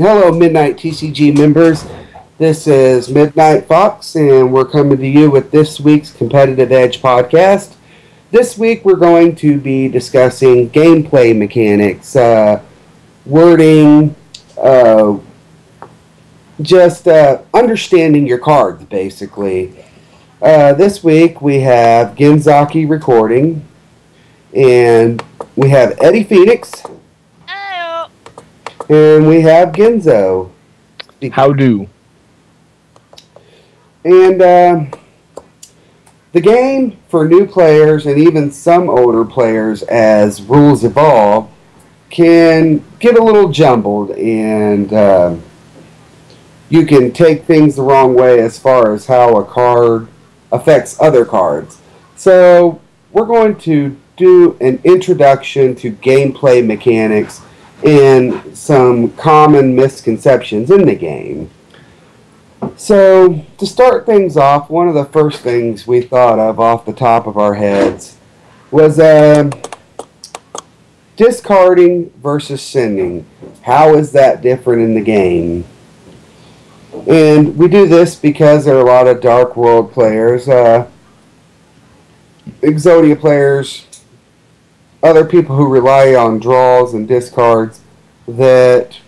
Hello, Midnight TCG members. This is Midnight Fox, and we're coming to you with this week's Competitive Edge podcast. This week, we're going to be discussing gameplay mechanics, wording, just understanding your cards, basically. This week, we have Genzaki recording, and we have Eddie Phoenix, Ayo. and we have Genzo. How do? And the game for new players and even some older players, as rules evolve, can get a little jumbled, and you can take things the wrong way as far as how a card affects other cards. So we're going to do an introduction to gameplay mechanics and some common misconceptions in the game. So, to start things off, one of the first things we thought of off the top of our heads was discarding versus sending. How is that different in the game? And we do this because there are a lot of Dark World players, Exodia players, other people who rely on draws and discards that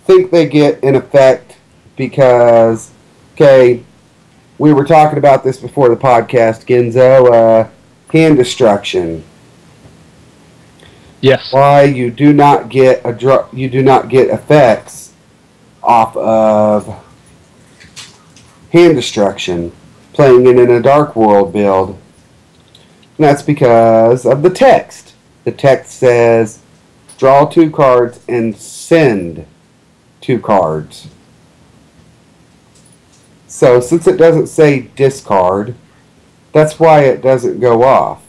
think they get an effect because, okay, we were talking about this before the podcast, Genzo, hand destruction. Yes. Why you do not get you do not get effects off of hand destruction playing it in a Dark World build. And that's because of the text. The text says draw 2 cards and send 2 cards. So since it doesn't say discard, that's why it doesn't go off.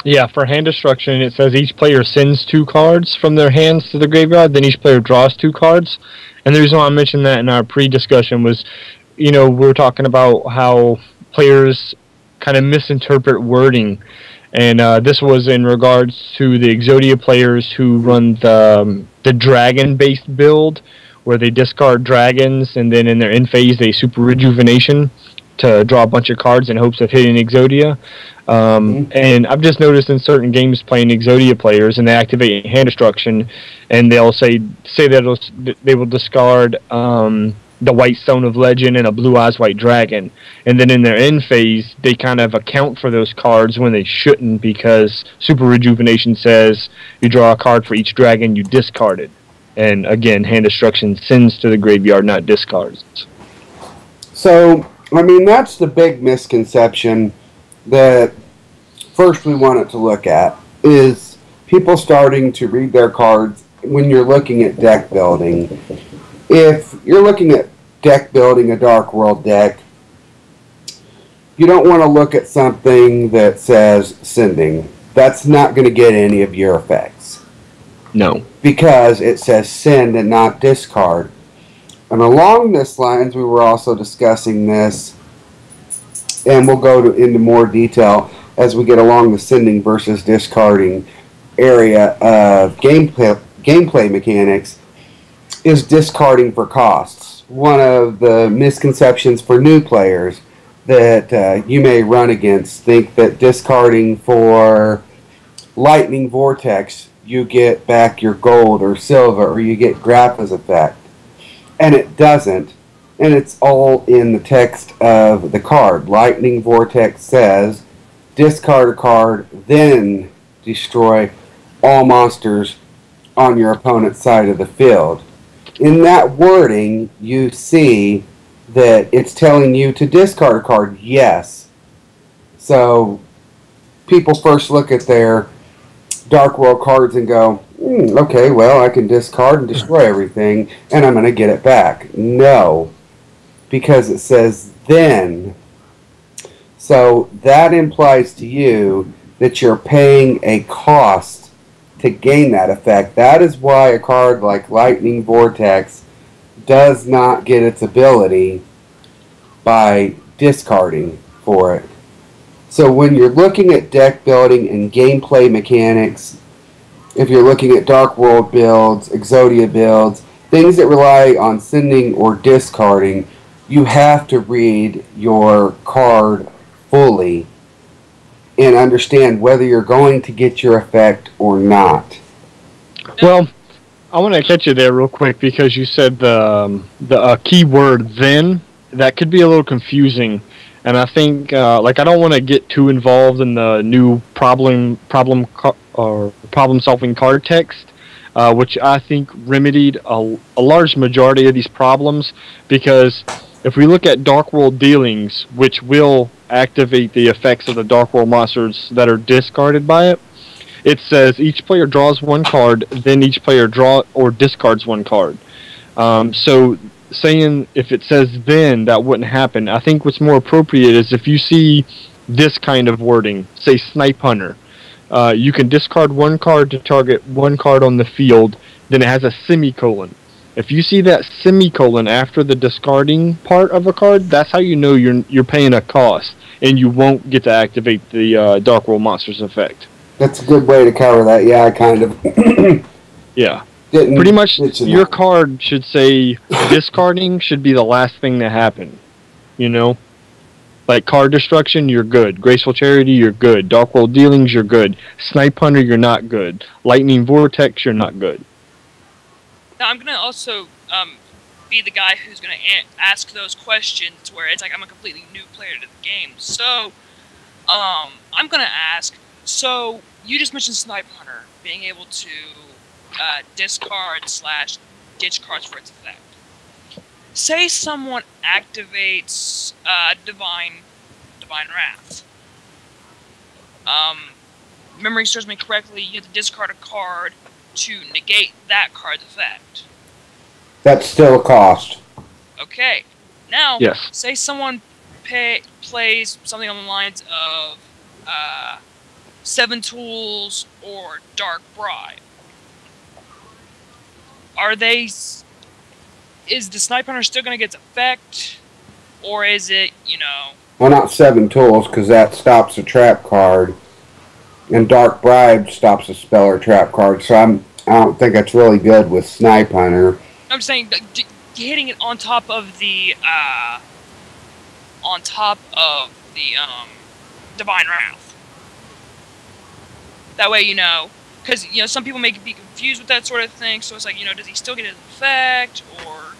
Yeah, for hand destruction, it says each player sends 2 cards from their hands to the graveyard, then each player draws 2 cards. And the reason why I mentioned that in our pre-discussion was, we were talking about how players kind of misinterpret wording. And this was in regards to the Exodia players who run the dragon-based build, where they discard dragons, and then in their end phase they super rejuvenation to draw a bunch of cards in hopes of hitting Exodia. And I've just noticed in certain games playing Exodia players, and they activate hand destruction, and they'll say that they will discard the White Stone of Legend and a Blue Eyes White Dragon, and then in their end phase they kind of account for those cards when they shouldn't, because super rejuvenation says you draw a card for each dragon you discarded. And again, hand destruction sends to the graveyard, not discards. So, that's the big misconception that first we wanted to look at, is people starting to read their cards when you're looking at deck building. If you're looking at deck building a Dark World deck, you don't want to look at something that says sending. That's not going to get any of your effects. No. Because it says send and not discard. And along this lines, we were also discussing this, and we'll go into more detail as we get along the sending versus discarding area of gameplay mechanics, is discarding for costs. One of the misconceptions for new players that you may run against, think that discarding for Lightning Vortex, you get back your gold or silver, or you get Grappa's effect. And it doesn't. And it's all in the text of the card. Lightning Vortex says, discard a card, then destroy all monsters on your opponent's side of the field. In that wording, you see that it's telling you to discard a card, yes. So people first look at their Dark World cards and go, okay, well, I can discard and destroy everything, and I'm going to get it back. No, because it says then. So that implies to you that you're paying a cost to gain that effect. That is why a card like Lightning Vortex does not get its ability by discarding for it. So when you're looking at deck building and gameplay mechanics, if you're looking at Dark World builds, Exodia builds, things that rely on sending or discarding, you have to read your card fully and understand whether you're going to get your effect or not. Well, I want to catch you there real quick because you said the key word "then." That could be a little confusing, and I think I don't want to get too involved in the new problem solving card text, which I think remedied a large majority of these problems. Because if we look at Dark World dealings, which will activate the effects of the Dark World monsters that are discarded by it, it says each player draws one card, then each player draw or discards one card. So saying if it says then, that wouldn't happen. I think what's more appropriate is if you see this kind of wording, say Snipe Hunter, you can discard one card to target one card on the field, then it has a semicolon. If you see that semicolon after the discarding part of a card, that's how you know you're paying a cost, and you won't get to activate the Dark World Monsters effect. That's a good way to cover that. Yeah, I kind of. Yeah. Pretty much your card should say discarding should be the last thing to happen. You know? Like card destruction, you're good. Graceful Charity, you're good. Dark World Dealings, you're good. Snipe Hunter, you're not good. Lightning Vortex, you're not good. Now, I'm going to also be the guy who's going to ask those questions where it's like I'm a completely new player to the game. So, I'm going to ask, so you just mentioned Snipe Hunter being able to discard/ditch cards for its effect. Say someone activates Divine Wrath. Memory serves me correctly, you have to discard a card to negate that card's effect. That's still a cost. Okay. Now, yes. Say someone plays something on the lines of Seven Tools or Dark Bribe. Is the Snipe Hunter still going to get its effect? Or is it, Well, not Seven Tools, because that stops a trap card. And Dark Bribe stops a spell or trap card, so I don't think that's really good with Snipe Hunter. I'm saying hitting it on top of the Divine Wrath. That way, because some people may be confused with that sort of thing. So it's like, does he still get his effect, or?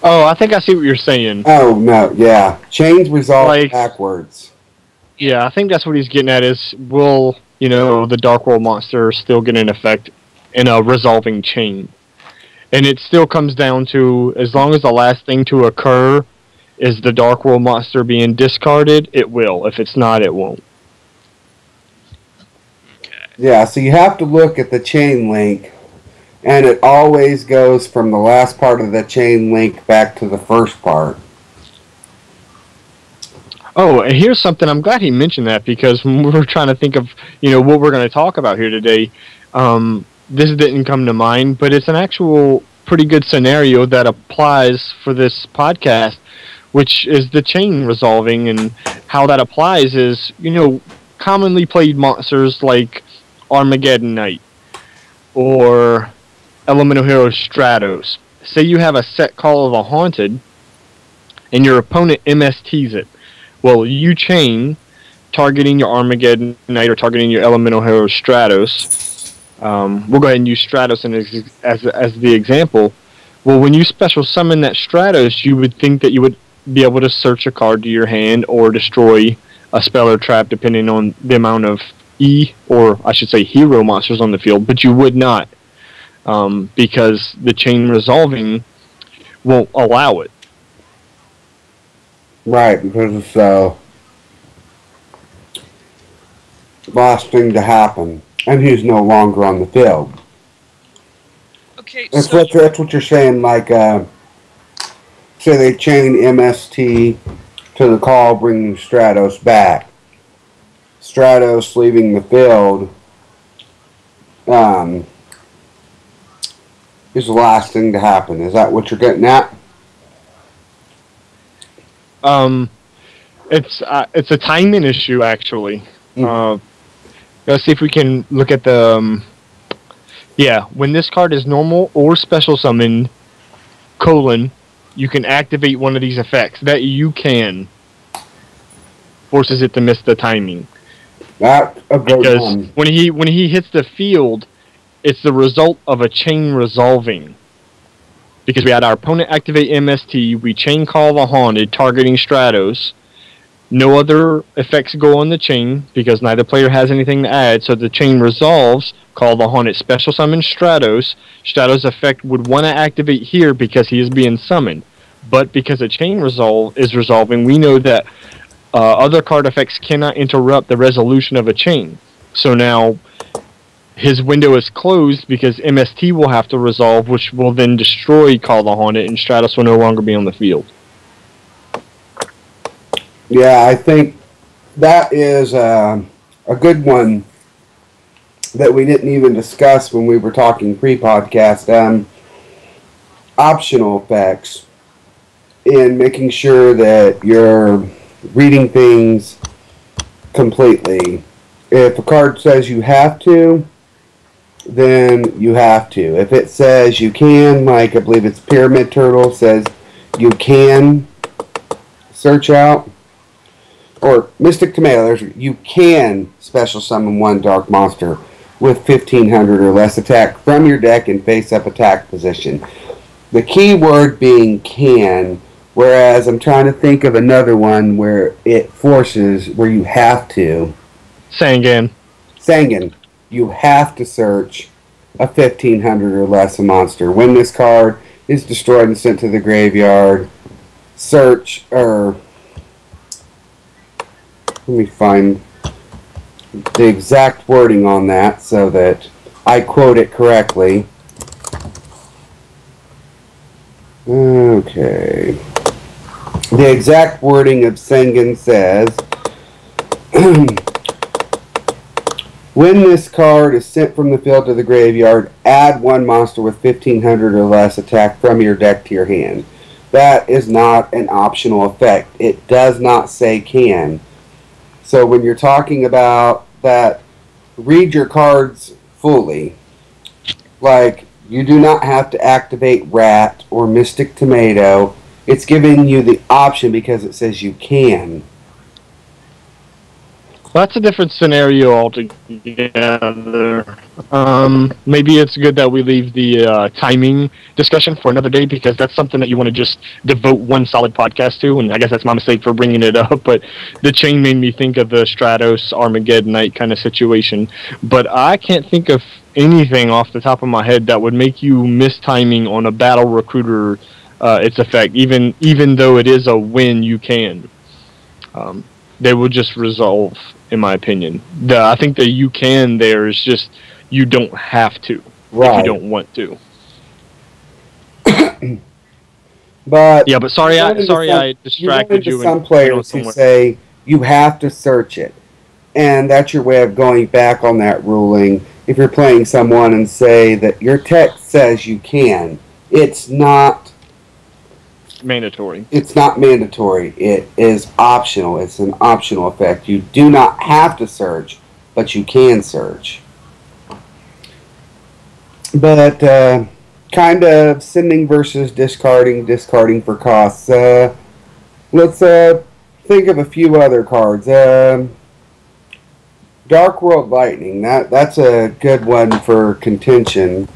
Oh, I think I see what you're saying. Oh no, yeah, chains resolve backwards. Yeah, I think that's what he's getting at. Is will the Dark World monster still get an effect in a resolving chain? And it still comes down to, as long as the last thing to occur is the Dark World monster being discarded, it will. If it's not, it won't. Yeah, so you have to look at the chain link, and it always goes from the last part of the chain link back to the first part. Oh, and here's something, I'm glad he mentioned that, because when we were trying to think of, what we're going to talk about here today, this didn't come to mind, but it's an actual pretty good scenario that applies for this podcast, which is the chain resolving, and how that applies is, commonly played monsters like Armageddon Knight or Elemental Hero Stratos. Say you have a set call of a Haunted and your opponent MSTs it. Well, you chain targeting your Armageddon Knight or targeting your Elemental Hero Stratos. We'll go ahead and use Stratos as the example. Well, when you special summon that Stratos, you would think that you would be able to search a card to your hand or destroy a spell or trap depending on the amount of or I should say hero monsters on the field, but you would not, because the chain resolving won't allow it. Right, because it's the last thing to happen, and he's no longer on the field. Okay, that's what you're saying, like, say they chain MST to the call, bringing Stratos back. Stratos leaving the field is the last thing to happen. Is that what you're getting at? It's a timing issue, actually. Let's see if we can look at the Yeah, when this card is normal or special summoned, you can activate one of these effects. That you can forces it to miss the timing. That's a good Because one. when he hits the field, it's the result of a chain resolving. Because we had our opponent activate MST, we chain call the Haunted, targeting Stratos. No other effects go on the chain, because neither player has anything to add, so the chain resolves, call the Haunted, special summon Stratos. Stratos' effect would want to activate here because he is being summoned. But because a chain is resolving, we know that other card effects cannot interrupt the resolution of a chain. So now his window is closed because MST will have to resolve, which will then destroy Call the Haunted, and Stratos will no longer be on the field. Yeah, I think that is a good one that we didn't even discuss when we were talking pre-podcast. Optional effects in making sure that you're reading things completely. If a card says you have to, then you have to. If it says you can, like I believe it's Pyramid Turtle says you can search out, or Mystic Tomato, you can special summon one dark monster with 1500 or less attack from your deck in face-up attack position. The key word being can, whereas I'm trying to think of another one where it forces, where you have to. Sangan. You have to search a 1500 or less a monster. When this card is destroyed and sent to the graveyard, search, or let me find the exact wording on that so that I quote it correctly. Okay. The exact wording of Sengen says, when this card is sent from the field to the graveyard, add one monster with 1500 or less attack from your deck to your hand. That is not an optional effect. It does not say can. So when you're talking about that, read your cards fully. Like, you do not have to activate Rat or Mystic Tomato. It's giving you the option because it says you can. Well, that's a different scenario altogether. Maybe it's good that we leave the timing discussion for another day, because that's something that you want to just devote one solid podcast to, and I guess that's my mistake for bringing it up, but the chain made me think of the Stratos Armageddonite kind of situation. But I can't think of anything off the top of my head that would make you miss timing on a Battle Recruiter its effect, even though it is a win you can. They will just resolve, in my opinion. I think the you can there is just you don't have to if you don't want to. But yeah, but sorry I distracted you. Some players who say you have to search it, and that's your way of going back on that ruling. If you're playing someone and say that your text says you can, it's not mandatory. It's not mandatory. It is optional. It's an optional effect. You do not have to search, but you can search. But kind of sending versus discarding for costs. Let's think of a few other cards. Dark World Lightning. That's a good one for contention.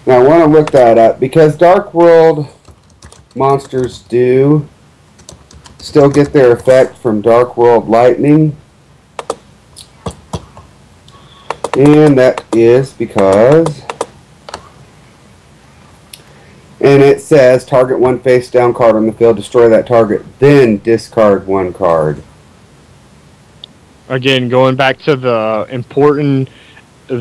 Now I want to look that up because Dark World monsters do still get their effect from Dark World Lightning, and that is because, and it says target one face down card on the field, destroy that target, then discard one card. Again, going back to the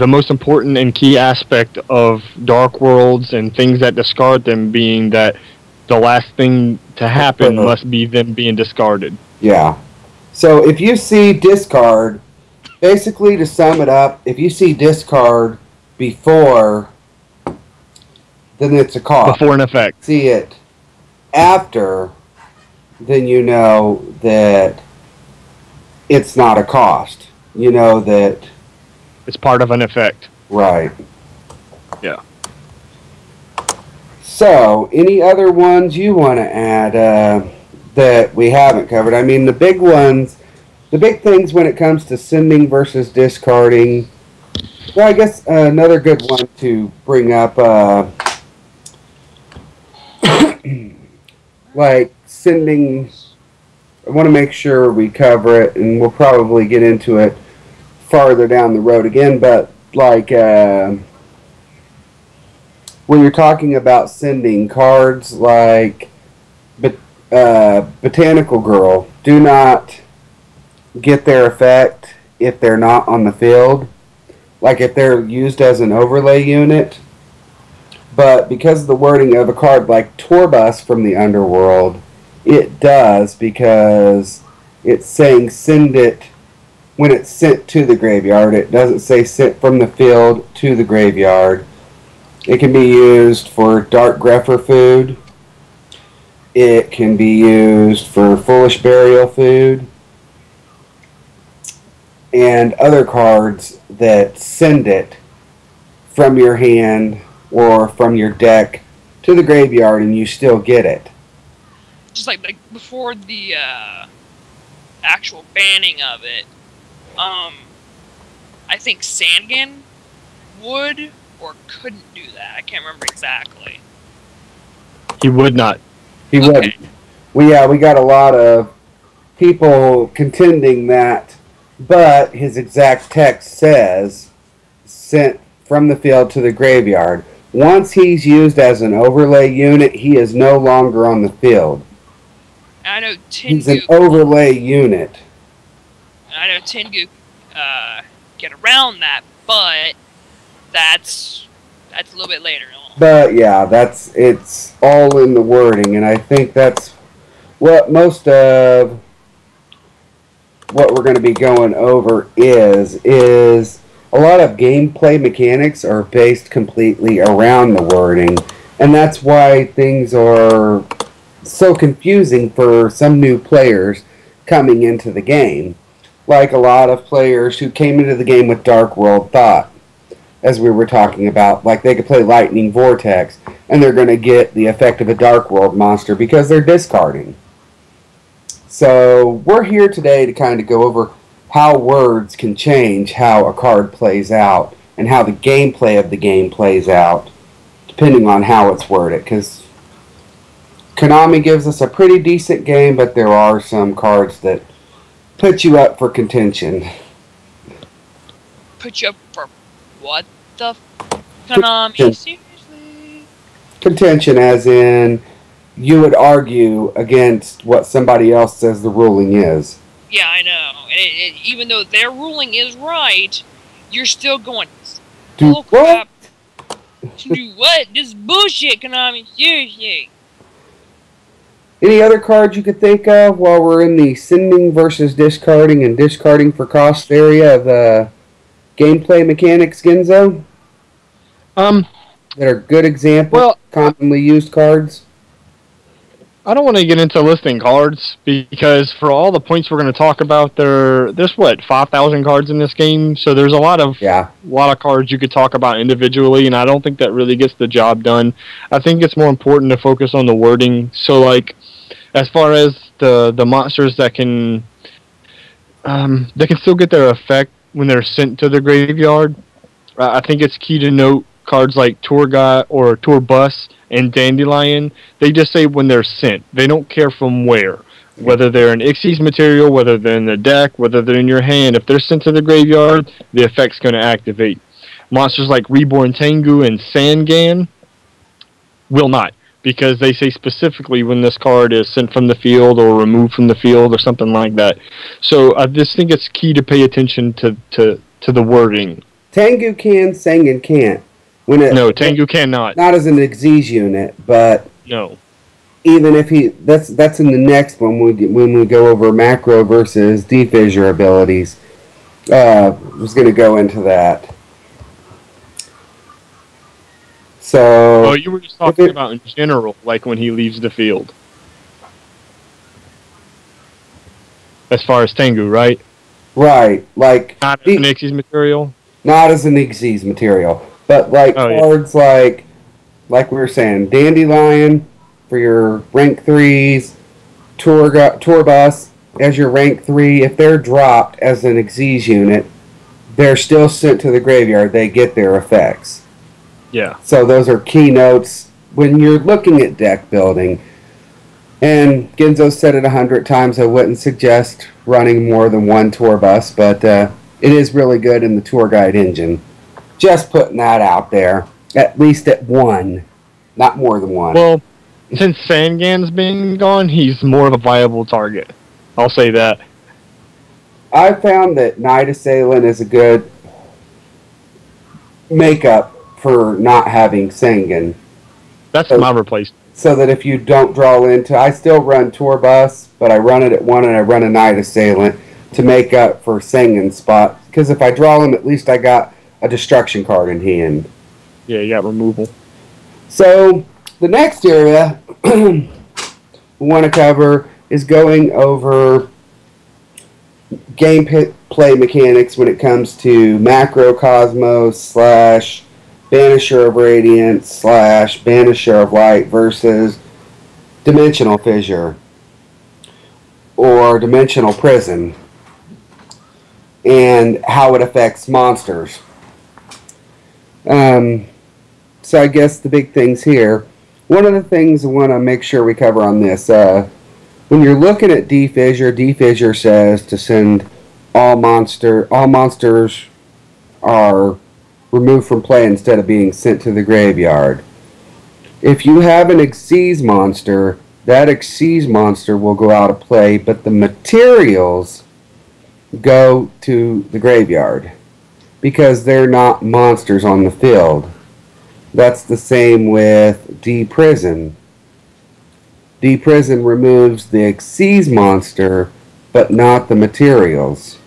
most important and key aspect of Dark Worlds and things that discard them being that the last thing to happen must be them being discarded. Yeah. So if you see discard, basically to sum it up, if you see discard before, then it's a cost. Before an effect. See it after, then you know that it's not a cost. You know that it's part of an effect. Right. Yeah. So, any other ones you want to add that we haven't covered? I mean, the big ones, the big things when it comes to sending versus discarding. Well, I guess another good one to bring up, like sending. I want to make sure we cover it, and we'll probably get into it farther down the road again. But like when you're talking about sending cards, like Botanical Girl, do not get their effect if they're not on the field. Like if they're used as an overlay unit. But because of the wording of a card like Torbus from the Underworld, it does, because it's saying send it when it's sent to the graveyard. It doesn't say sent from the field to the graveyard. It can be used for Dark Grepher food. It can be used for Foolish Burial food. And other cards that send it from your hand or from your deck to the graveyard, and you still get it. Just like before the actual banning of it, I think Sangan would or couldn't do that. I can't remember exactly. He would not. He wouldn't. We got a lot of people contending that, but his exact text says sent from the field to the graveyard. Once he's used as an overlay unit, he is no longer on the field. I know Tengu. He's an overlay unit. I know Tengu get around that, but that's a little bit later on. But yeah, it's all in the wording, and I think that's what most of what we're going to be going over is a lot of gameplay mechanics are based completely around the wording, and that's why things are so confusing for some new players coming into the game. Like a lot of players who came into the game with Dark World thought, as we were talking about, like they could play Lightning Vortex, and they're going to get the effect of a Dark World monster because they're discarding. So we're here today to kind of go over how words can change how a card plays out, and how the gameplay of the game plays out, depending on how it's worded. Because Konami gives us a pretty decent game, but there are some cards that put you up for contention. Put you up for what the Konami? Seriously? Contention as in you would argue against what somebody else says the ruling is. Yeah, I know. And even though their ruling is right, you're still going, Do oh crap. Do what? This is bullshit, Konami. Seriously. Any other cards you could think of while we're in the sending versus discarding and discarding for cost area of gameplay mechanics, Genzo? That are good examples of commonly used cards? I don't want to get into listing cards, because for all the points we're going to talk about, there's what, 5,000 cards in this game, so there's a lot of cards you could talk about individually, and I don't think that really gets the job done. I think it's more important to focus on the wording. So, like, as far as the monsters that can still get their effect when they're sent to the graveyard, I think it's key to note cards like Torgot or Torbus and Dandelion. They just say when they're sent. They don't care from where. Whether they're in Ixie's material, whether they're in the deck, whether they're in your hand. If they're sent to the graveyard, the effect's going to activate. Monsters like Reborn Tengu and Sangan will not, because they say specifically when this card is sent from the field or removed from the field or something like that. So I just think it's key to pay attention to the wording. Tengu can, Sangan can't. No, Tengu cannot. Not as an Xyz unit, but no. Even if that's in the next one when we go over macro versus defissure abilities. I was going to go into that. So. Oh, you were just talking about in general, like when he leaves the field. As far as Tengu, right? Right, like not Ixie's material. not as an Xyz material, but like Oh, yeah. cards like we were saying, Dandelion for your rank 3s, Tour Bus as your rank 3. If they're dropped as an Xyz unit, they're still sent to the graveyard. They get their effects. Yeah. So those are keynotes when you're looking at deck building. And Genzo said it 100 times. I wouldn't suggest running more than one tour bus, but it is really good in the tour guide engine. Just putting that out there. At least at one, not more than one. Well, since Sangan's been gone, he's more of a viable target. I'll say that. I found that Night Assailant is a good makeup for not having Sangan. That's my replacement. So that if you don't draw into... I still run Tour Bus, but I run it at 1 and I run a Night Assailant to make up for Sangan's spot. Because if I draw him, at least I got a destruction card in hand. Yeah, you got removal. So, the next area we want to cover is going over gameplay mechanics when it comes to Macrocosmos / Banisher of Radiance / Banisher of Light versus Dimensional Fissure or Dimensional Prison, and how it affects monsters. So I guess the big things here, one of the things I want to make sure we cover on this, when you're looking at D-Fissure says to send all monsters are removed from play instead of being sent to the graveyard. If you have an Xyz monster, that Xyz monster will go out of play, but the materials go to the graveyard because they're not monsters on the field. That's the same with D-Prison. D-Prison removes the Xyz monster, but not the materials.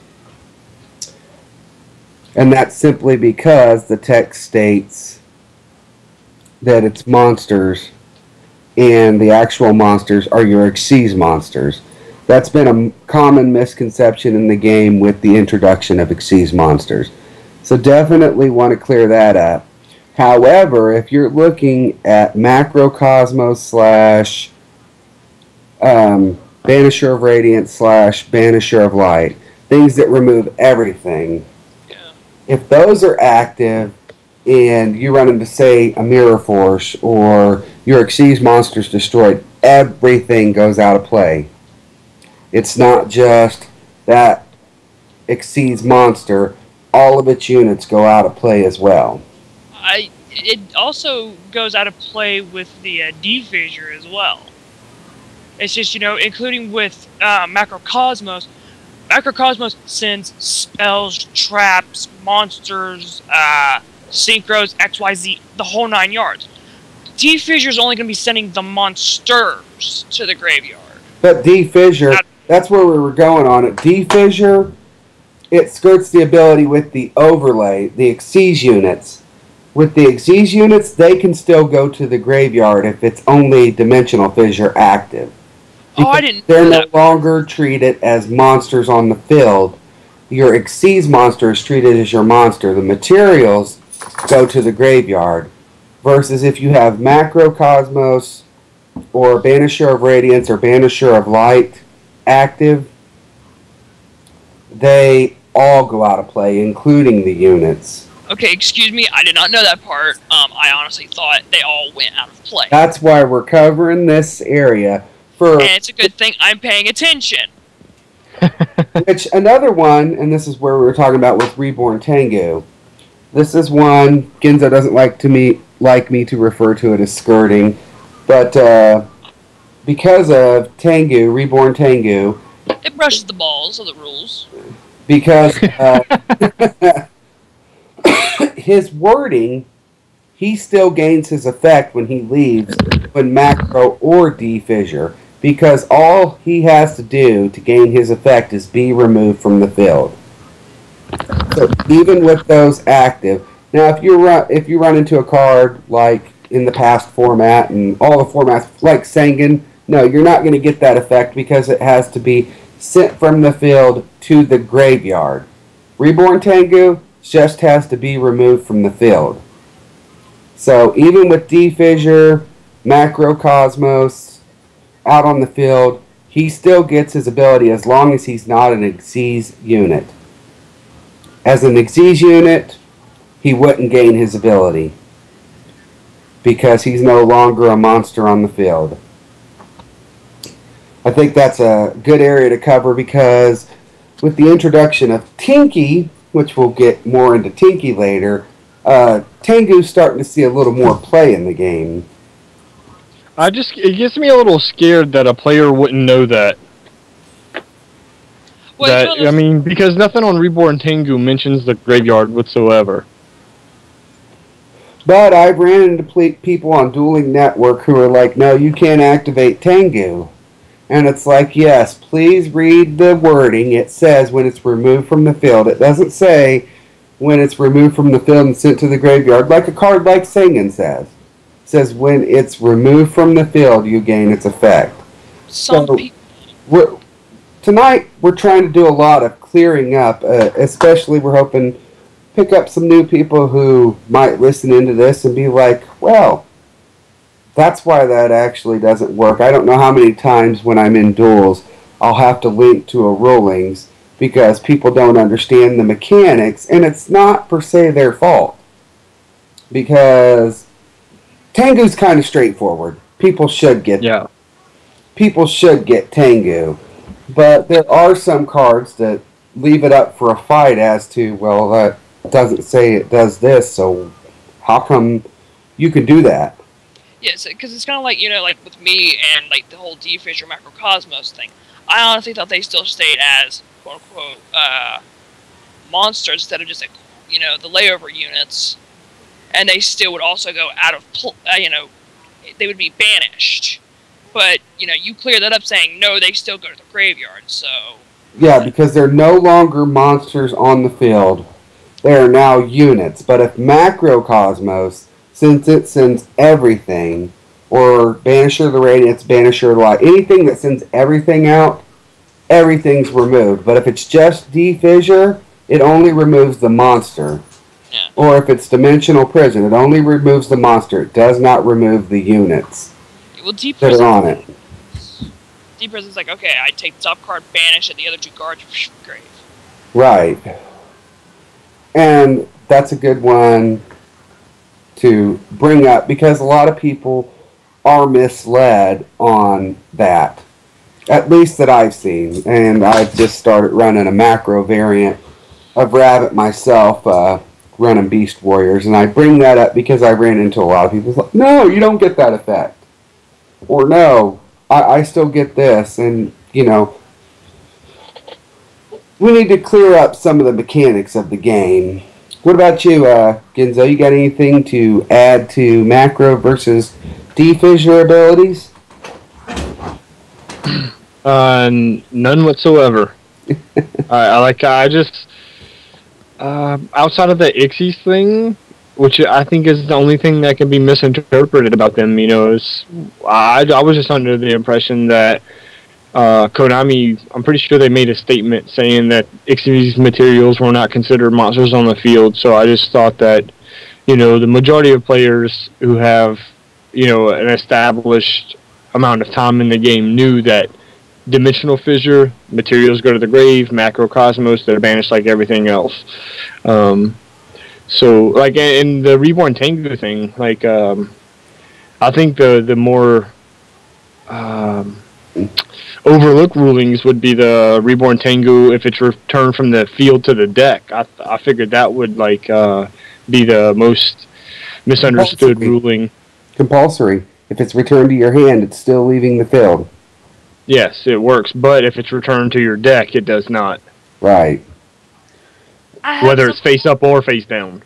And that's simply because the text states that it's monsters, and the actual monsters are your Xyz monsters. That's been a common misconception in the game with the introduction of Xyz monsters. So definitely want to clear that up. However, if you're looking at Macrocosmos / Banisher of Radiance / Banisher of Light, things that remove everything, if those are active and you run into, say, a Mirror Force or your Xyz monster's destroyed, everything goes out of play. It's not just that Xyz monster, all of its units go out of play as well. It also goes out of play with the D-Fissure as well. It's just, including with Macrocosmos, Macrocosmos sends spells, traps, monsters, synchros, XYZ, the whole 9 yards. D-Fissure is only going to be sending the monsters to the graveyard. But D-Fissure, that's where we were going on it. D-Fissure, it skirts the ability with the overlay, the Xyz units. With the Xyz units, they can still go to the graveyard if it's only Dimensional Fissure active. Oh, I didn't They're know no that. longer treated as monsters on the field. Your Xyz monster is treated as your monster. The materials go to the graveyard. Versus if you have Macrocosmos or Banisher of Radiance or Banisher of Light active, they all go out of play, including the units. Okay, excuse me, I did not know that part. I honestly thought they all went out of play. That's why we're covering this area. And it's a good thing I'm paying attention. Which, another one, and this is where we were talking about with Reborn Tengu. This is one, Genzo doesn't like me to refer to it as skirting, but because of Tengu, Reborn Tengu, It brushes the balls of the rules. because his wording, he still gains his effect when he leaves when Macro or D-Fissure, because all he has to do to gain his effect is be removed from the field. So even with those active, now if you run into a card like in the past format and all the formats like Sangan, no, you're not going to get that effect because it has to be sent from the field to the graveyard. Reborn Tengu, just has to be removed from the field. So even with D-Fissure, Macrocosmos out on the field, he still gets his ability as long as he's not an Xyz unit. As an Xyz unit, he wouldn't gain his ability because he's no longer a monster on the field. I think that's a good area to cover because with the introduction of Tinky, which we'll get more into Tinky later, Tengu's starting to see a little more play in the game. It gets me a little scared that a player wouldn't know that. Well, I mean, because nothing on Reborn Tengu mentions the graveyard whatsoever. But I've ran into people on Dueling Network who are like, no, you can't activate Tengu. And it's like, yes, please read the wording. It says when it's removed from the field. It doesn't say when it's removed from the field and sent to the graveyard, like a card like Sengen says. It says when it's removed from the field, you gain its effect. Tonight, we're trying to do a lot of clearing up, especially we're hoping pick up some new people who might listen into this and be like, well, that's why that actually doesn't work. I don't know how many times when I'm in duels, I'll have to link to a rulings because people don't understand the mechanics, and it's not per se their fault. Because Tengu's kind of straightforward. People should get Tengu. But there are some cards that leave it up for a fight as to, well, that doesn't say it does this, so how come you can do that? Yes, because it's kind of like, like with me and like the whole D-Fissure Macrocosmos thing. I honestly thought they still stayed as quote-unquote monsters instead of just like, the layover units, and they still would also go out of they would be banished. But you clear that up saying no, they still go to the graveyard. So yeah, because they're no longer monsters on the field; they are now units. But if Macrocosmos, since it sends everything, or Banisher of the Radiance, Banisher of the Light, anything that sends everything out, everything's removed. But if it's just D-Fissure, it only removes the monster. Yeah. Or if it's Dimensional Prison, it only removes the monster. It does not remove the units that are on it. D-Prison's like, okay, I take the top card, banish it, the other two cards, great. Right. And that's a good one to bring up because a lot of people are misled on that. At least that I've seen. And I've just started running a macro variant of Rabbit myself, running Beast Warriors. And I bring that up because I ran into a lot of people like, no, you don't get that effect. Or no, I still get this. And, we need to clear up some of the mechanics of the game. What about you, Ginzo? You got anything to add to macro versus D-Fissure abilities? None whatsoever. Outside of the Ixies thing, which I think is the only thing that can be misinterpreted about them, I was just under the impression that Konami, I'm pretty sure they made a statement saying that Ixies materials were not considered monsters on the field, so I just thought that, the majority of players who have, an established amount of time in the game knew that Dimensional Fissure, materials go to the grave, Macrocosmos, they're banished like everything else. So, like, in the Reborn Tengu thing, like, I think the more overlooked rulings would be the Reborn Tengu if it's returned from the field to the deck. I figured that would, like, be the most misunderstood ruling. Compulsory. If it's returned to your hand, it's still leaving the field. Yes, it works, but if it's returned to your deck, it does not. Right. Whether it's face up or face down.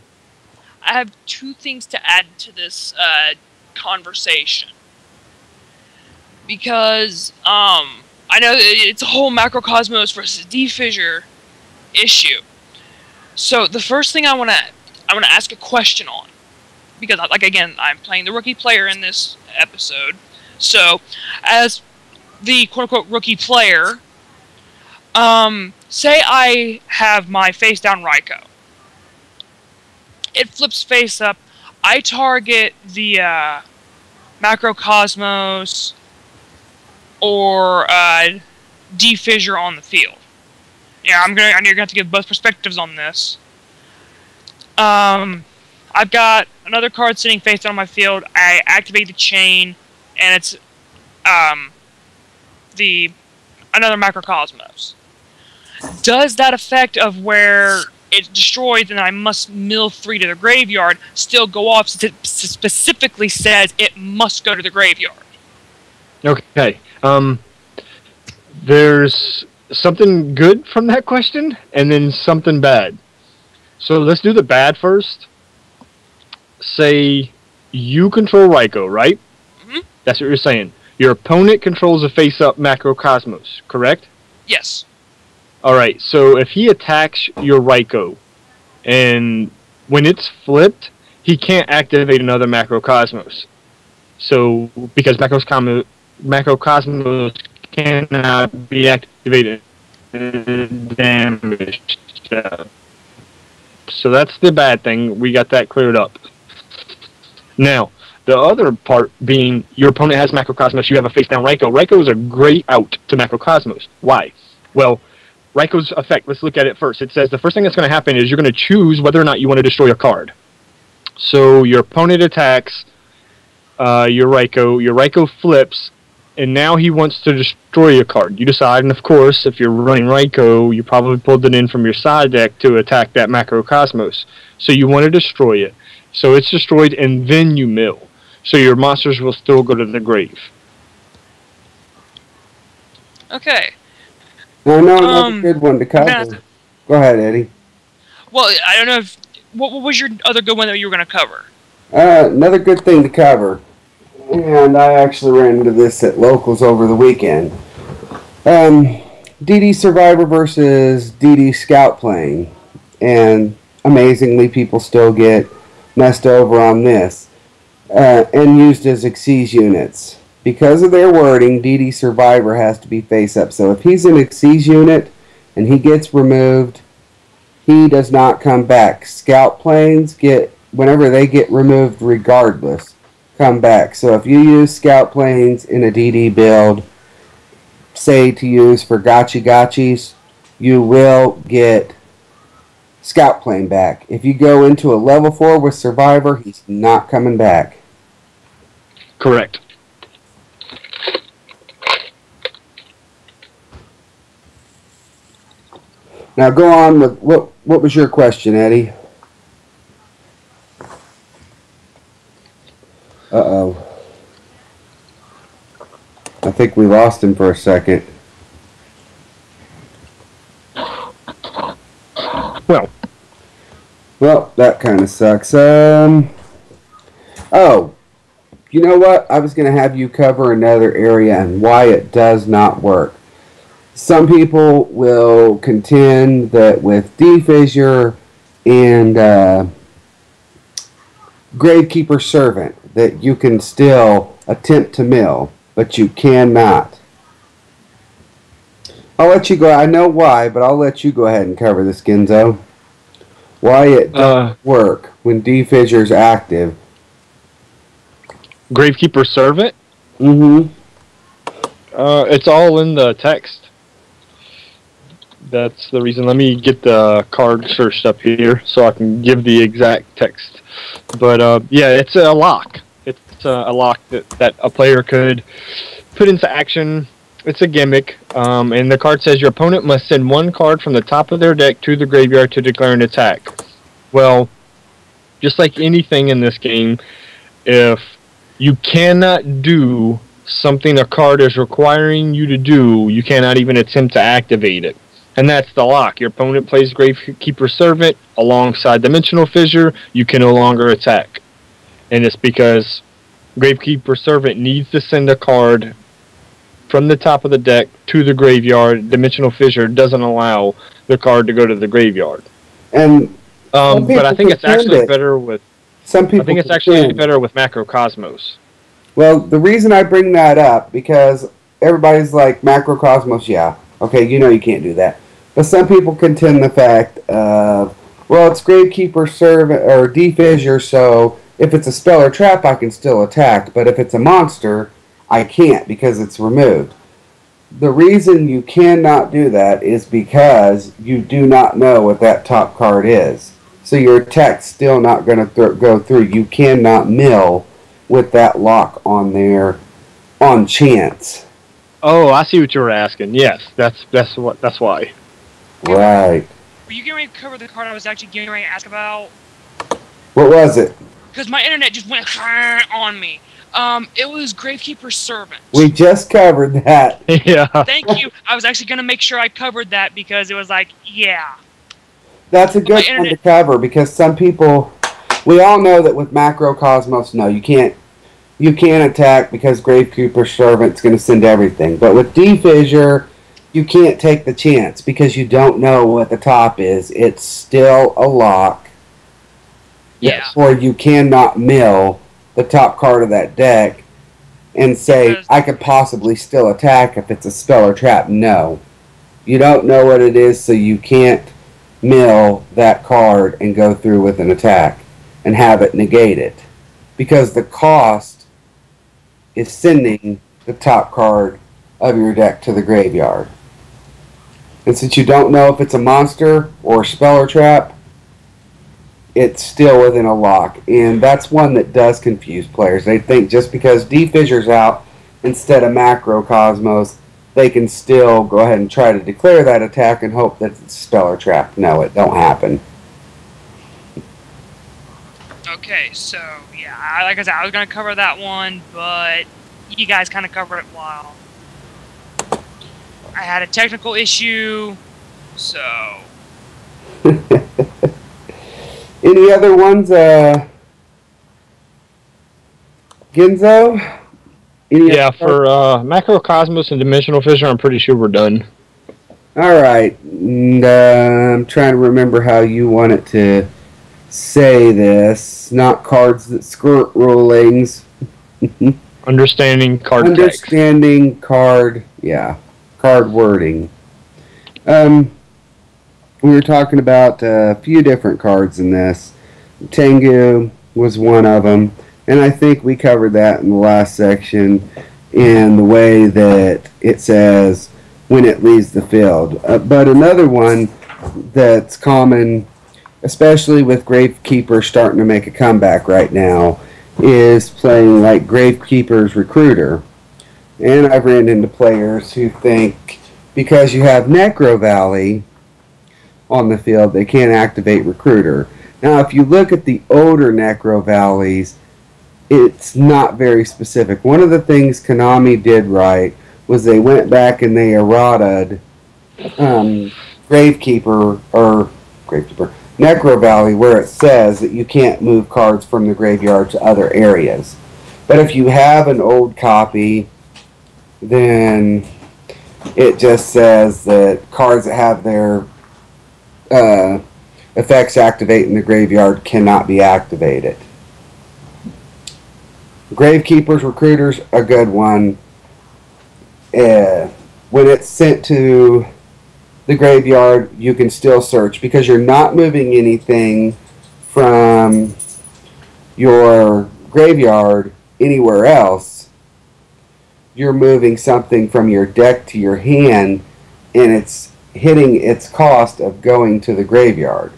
I have two things to add to this conversation. Because, I know it's a whole Macrocosmos versus D-Fissure issue. So, the first thing I want to ask a question on. Because, like, again, I'm playing the rookie player in this episode. So, as the quote-unquote rookie player, say I have my face-down Raikou. it flips face up. I target the Macrocosmos or D-Fissure on the field. Yeah, you're gonna have to give both perspectives on this. I've got another card sitting face down on my field. I activate the chain, and it's another Macrocosmos. Does that effect of where it's destroyed and I must mill 3 to the graveyard still go off, since it specifically says it must go to the graveyard? Okay. There's something good from that question, and then something bad. So let's do the bad first. Say you control Raikou, right? Mm-hmm. That's what you're saying. Your opponent controls a face-up Macrocosmos, correct? Yes. Alright, so if he attacks your Raikou, and when it's flipped, he can't activate another Macrocosmos. So, because Macrocosmos cannot be activated in damage. So that's the bad thing. We got that cleared up. Now, the other part being your opponent has Macrocosmos, you have a face-down Raikou. Raikou is a great out to Macrocosmos. Why? Well, Raikou's effect, let's look at it first. It says the first thing that's going to happen is you're going to choose whether or not you want to destroy a card. So your opponent attacks your Raikou flips, and now he wants to destroy a card. You decide, and of course, if you're running Raikou, you probably pulled it in from your side deck to attack that Macrocosmos. So you want to destroy it. So it's destroyed, and then you mill. So your monsters will still go to the grave. Okay. Well, no, that's a good one to cover. Go ahead, Eddie. Well, I don't know if... What was your other good one that you were going to cover? Another good thing to cover, and I actually ran into this at locals over the weekend. DD Survivor versus DD Scout playing, and amazingly, people still get messed over on this, and used as Xyz units. Because of their wording, DD Survivor has to be face up. So if he's an Xyz unit and he gets removed, he does not come back. Scout planes get, whenever they get removed regardless, come back. So if you use Scout planes in a DD build, say to use for gotchis, you will get Scout plane back. If you go into a level 4 with Survivor, he's not coming back. Correct. Now go on with what was your question, Eddie? Uh-oh. I think we lost him for a second. Well, that kind of sucks. Oh, you know what? I was going to have you cover another area and why it does not work. Some people will contend that with D-Fissure and Gravekeeper Servant that you can still attempt to mill, but you cannot. I'll let you go. I know why, but I'll let you go ahead and cover this, Genzo. Why it doesn't work when D-Fissure is active. Gravekeeper Servant? Mm-hmm. It's all in the text. That's the reason. Let me get the card searched up here so I can give the exact text. But yeah, it's a lock. It's a lock that a player could put into action. It's a gimmick, and the card says your opponent must send one card from the top of their deck to the graveyard to declare an attack. Well, just like anything in this game, if you cannot do something a card is requiring you to do, you cannot even attempt to activate it. And that's the lock. Your opponent plays Gravekeeper Servant alongside Dimensional Fissure, you can no longer attack. And it's because Gravekeeper Servant needs to send a card from the top of the deck to the graveyard. Dimensional Fissure doesn't allow the card to go to the graveyard. And but I think it's actually better with better with Macrocosmos. Well, the reason I bring that up, because everybody's like, Macrocosmos, yeah. Okay, you know you can't do that. But some people contend the fact of Well, it's Gravekeeper Servant or Defissure, so if it's a spell or trap, I can still attack. But if it's a monster, I can't because it's removed. The reason you cannot do that is because you do not know what that top card is. So your attack's still not going to go through. You cannot mill with that lock on there on chance. Oh, I see what you were asking. Yes, that's why. Right. Were you getting ready to cover the card I was actually getting ready to ask about? What was it? Because my internet just went on me. It was Gravekeeper's Servant. We just covered that. Yeah. Thank you. I was actually going to make sure I covered that because it was like, yeah. That's a good one to cover because some people, we all know that with Macrocosmos, no, you can't attack because Gravekeeper's Servant's going to send everything. But with Defissure, you can't take the chance because you don't know what the top is. It's still a lock. Yeah. Or you cannot mill the top card of that deck and say, I could possibly still attack if it's a spell or trap. No. You don't know what it is, so you can't mill that card and go through with an attack and have it negate it. Because the cost is sending the top card of your deck to the graveyard. And since you don't know if it's a monster or a spell or trap, it's still within a lock. And that's one that does confuse players. They think just because Defissure's out instead of Macrocosmos, they can still go ahead and try to declare that attack and hope that it's a spell or trap. No, it don't happen. Okay, so, yeah, like I said, I was going to cover that one, but you guys kind of covered it while I had a technical issue, so... Any other ones, Genzo? Yeah, for Macrocosmos and Dimensional Fissure, I'm pretty sure we're done. Alright, and I'm trying to remember how you want it to say this. Not cards that skirt rulings. Understanding card Understanding text. Card wording. We were talking about a few different cards in this. Tengu was one of them. And I think we covered that in the last section in the way that it says when it leaves the field. But another one that's common, especially with Gravekeeper starting to make a comeback right now, is playing like Gravekeeper's Recruiter. And I've ran into players who think because you have Necro Valley on the field, they can't activate Recruiter. Now, if you look at the older Necro Valleys, it's not very specific. One of the things Konami did right was they went back and they errataed Gravekeeper, Necro Valley, where it says that you can't move cards from the graveyard to other areas. But if you have an old copy, then it just says that cards that have their effects activate in the graveyard cannot be activated. Gravekeeper's Recruiter's a good one. When it's sent to the graveyard, you can still search because you're not moving anything from your graveyard anywhere else. You're moving something from your deck to your hand, and it's hitting its cost of going to the graveyard.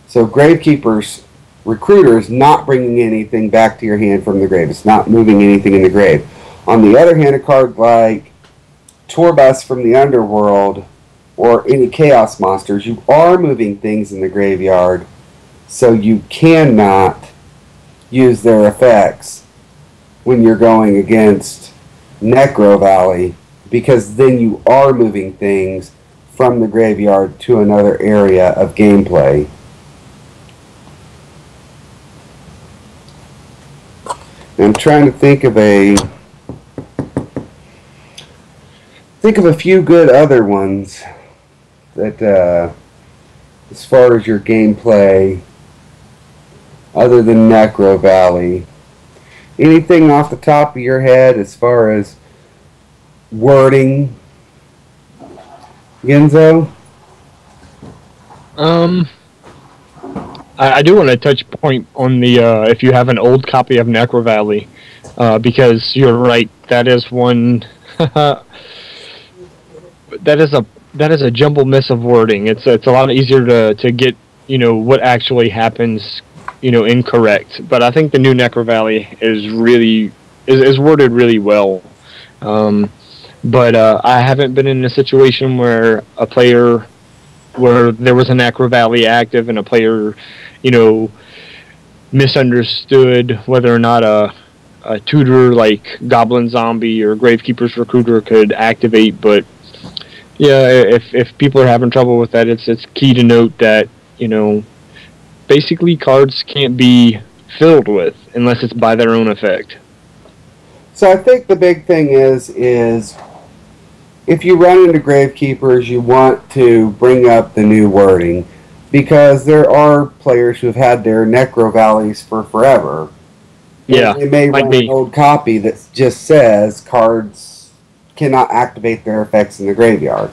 So Gravekeeper's Recruiter is not bringing anything back to your hand from the grave. It's not moving anything in the grave. On the other hand, a card like Torbus from the Underworld or any Chaos Monsters, you are moving things in the graveyard, so you cannot use their effects when you're going against Necro Valley, because then you are moving things from the graveyard to another area of gameplay. I'm trying to think of a few good other ones that as far as your gameplay other than Necro Valley. Anything off the top of your head as far as wording, Genzo? I do want to touch point on the if you have an old copy of Necro Valley, because you're right. That is one. that is a jumble miss of wording. It's a lot easier to get what actually happens incorrect. But I think the new Necro Valley is really is worded really well. But I haven't been in a situation where where there was a Necro Valley active and a player, misunderstood whether or not a tutor like Goblin Zombie or Gravekeeper's Recruiter could activate. But yeah, if people are having trouble with that, it's key to note that basically cards can't be filled with unless it's by their own effect. So I think the big thing is if you run into Gravekeepers, you want to bring up the new wording, because there are players who've had their Necro Valleys for forever. Yeah, they may like run me. an old copy that just says cards cannot activate their effects in the graveyard.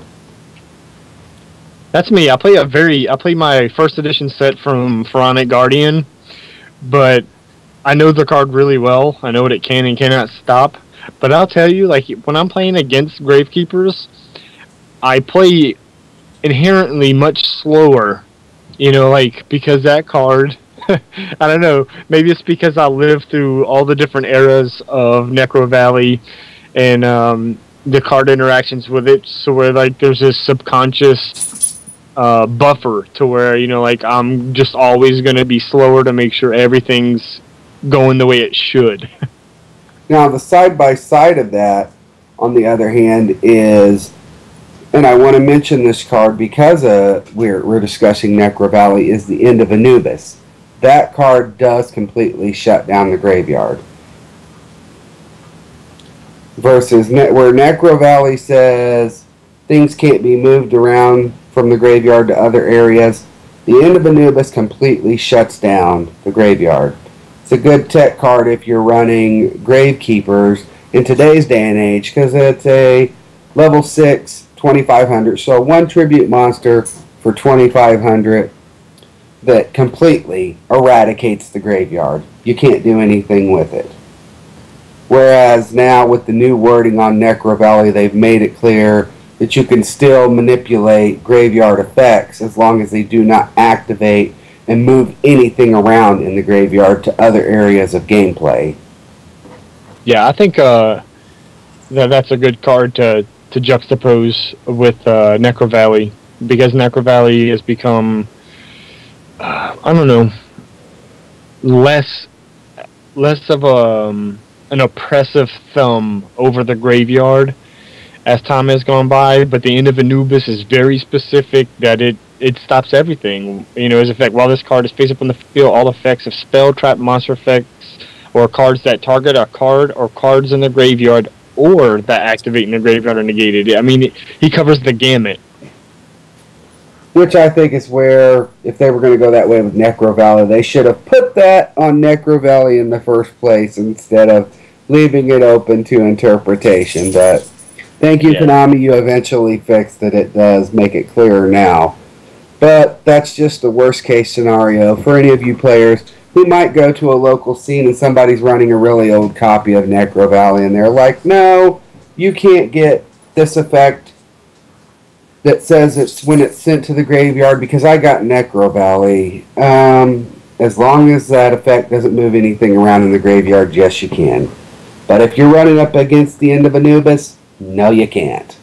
That's me. I play my first edition set from Pharaonic Guardian, but I know the card really well. I know what it can and cannot stop. But I'll tell you, like, when I'm playing against Gravekeepers, I play inherently much slower. Because that card, I don't know, maybe it's because I lived through all the different eras of Necro Valley and the card interactions with it, so where, like, there's this subconscious buffer to where, I'm just always going to be slower to make sure everything's going the way it should. Now, the side-by-side of that, on the other hand, is, and I want to mention this card because we're discussing Necro Valley, is the End of Anubis. That card does completely shut down the graveyard. Versus where Necro Valley says things can't be moved around from the graveyard to other areas, the End of Anubis completely shuts down the graveyard. It's a good tech card if you're running Gravekeepers in today's day and age, because it's a level 6, 2500. So one tribute monster for 2500 that completely eradicates the graveyard. You can't do anything with it. Whereas now with the new wording on Necro Valley, they've made it clear that you can still manipulate graveyard effects as long as they do not activate and move anything around in the graveyard to other areas of gameplay. Yeah, I think that's a good card to juxtapose with Necro Valley, because Necro Valley has become, I don't know, less of an oppressive thumb over the graveyard as time has gone by, but the End of Anubis is very specific that it stops everything. As effect, while this card is face up on the field, all effects of spell, trap, monster effects, or cards that target a card or cards in the graveyard or that activate in the graveyard are negated. I mean, he covers the gamut. Which I think is where, if they were going to go that way with Necro Valley, they should have put that on Necro Valley in the first place instead of leaving it open to interpretation. But thank you, Konami, you eventually fixed it. It does make it clearer now. But that's just the worst case scenario for any of you players who might go to a local scene and somebody's running a really old copy of Necro Valley and they're like, no, you can't get this effect that says it's when it's sent to the graveyard because I got Necro Valley. As long as that effect doesn't move anything around in the graveyard, yes, you can. But if you're running up against the End of Anubis, no, you can't.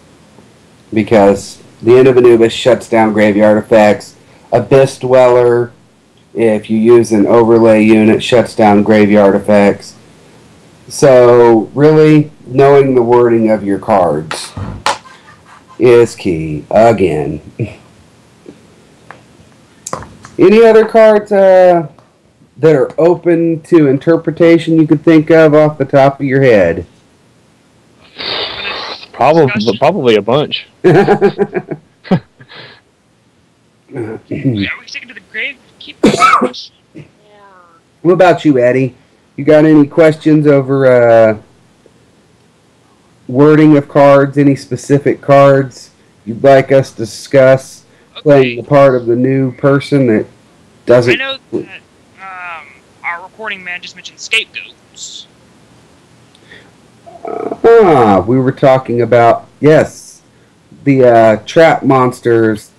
Because the End of Anubis shuts down graveyard effects. Abyss Dweller, if you use an overlay unit, shuts down graveyard effects. So, really, knowing the wording of your cards is key, again. Any other cards that are open to interpretation you could think of off the top of your head? Probably a bunch. Are we sticking to the Gravekeepers? What about you, Eddie? You got any questions over wording of cards? Any specific cards you'd like us to discuss? Okay. Playing the part of the new person that I Doesn't. know that our recording man just mentioned scapegoats. We were talking about, yes, the trap monsters,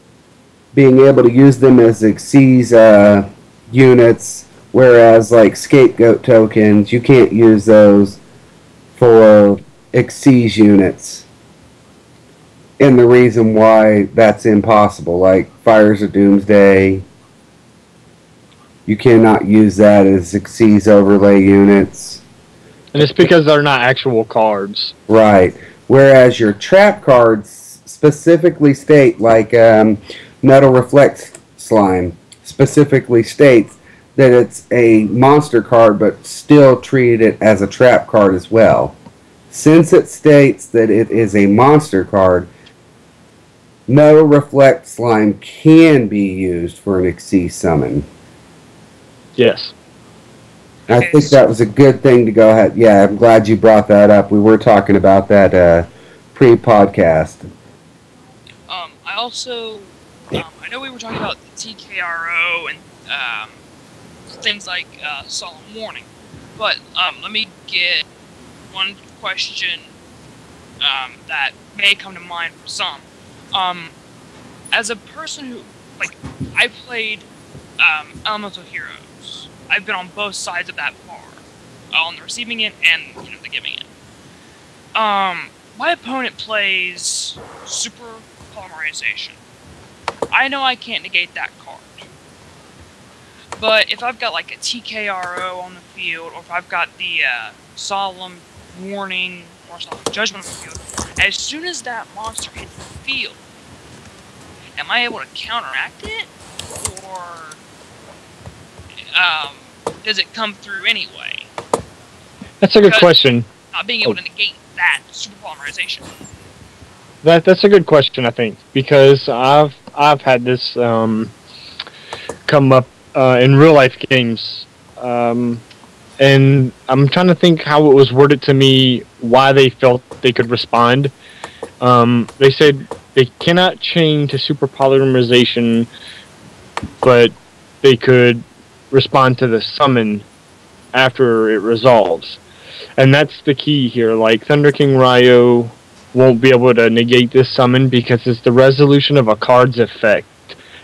being able to use them as Xyz units, whereas like scapegoat tokens, you can't use those for Xyz units. And the reason why that's impossible, like Fires of Doomsday, you cannot use that as Xyz overlay units. And it's because they're not actual cards. Right. Whereas your trap cards specifically state, like Metal Reflect Slime specifically states that it's a monster card, but still treated it as a trap card as well. Since it states that it is a monster card, Metal Reflect Slime can be used for an Xyz summon. Yes. I think that was a good thing to go ahead. Yeah, I'm glad you brought that up. We were talking about that pre-podcast. I also, I know we were talking about the TKRO and things like Solemn Warning, but let me get one question that may come to mind for some. As a person who, like, I played Elemental Heroes. I've been on both sides of that bar, on the receiving end and the giving end. My opponent plays Super Polymerization. I know I can't negate that card, but if I've got like a TKRO on the field, or if I've got the Solemn Warning or Solemn Judgment on the field, as soon as that monster hits the field, am I able to counteract it, or does it come through anyway? That's a good question. Not being able to negate that Super Polymerization. That's a good question, I think, because I've had this come up in real life games, and I'm trying to think how it was worded to me, why they felt they could respond. They said they cannot chain to Super Polymerization, but they could respond to the summon after it resolves. And that's the key here. Like, Thunder King Ryo won't be able to negate this summon because it's the resolution of a card's effect.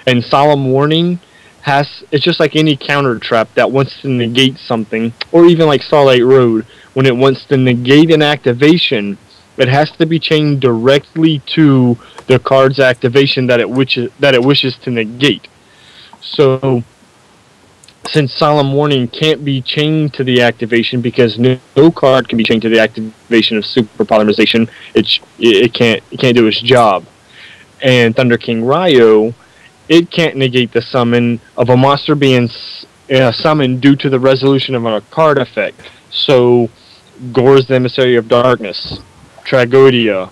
And Solemn Warning it's just like any counter trap that wants to negate something, or even like Starlight Road, when it wants to negate an activation, it has to be chained directly to the card's activation that it wishes to negate. So, since Solemn Warning can't be chained to the activation because no card can be chained to the activation of Super Polymerization, it can't do its job. And Thunder King Ryo, it can't negate the summon of a monster being summoned due to the resolution of a card effect. So, Gorz the Emissary of Darkness, Tragodia,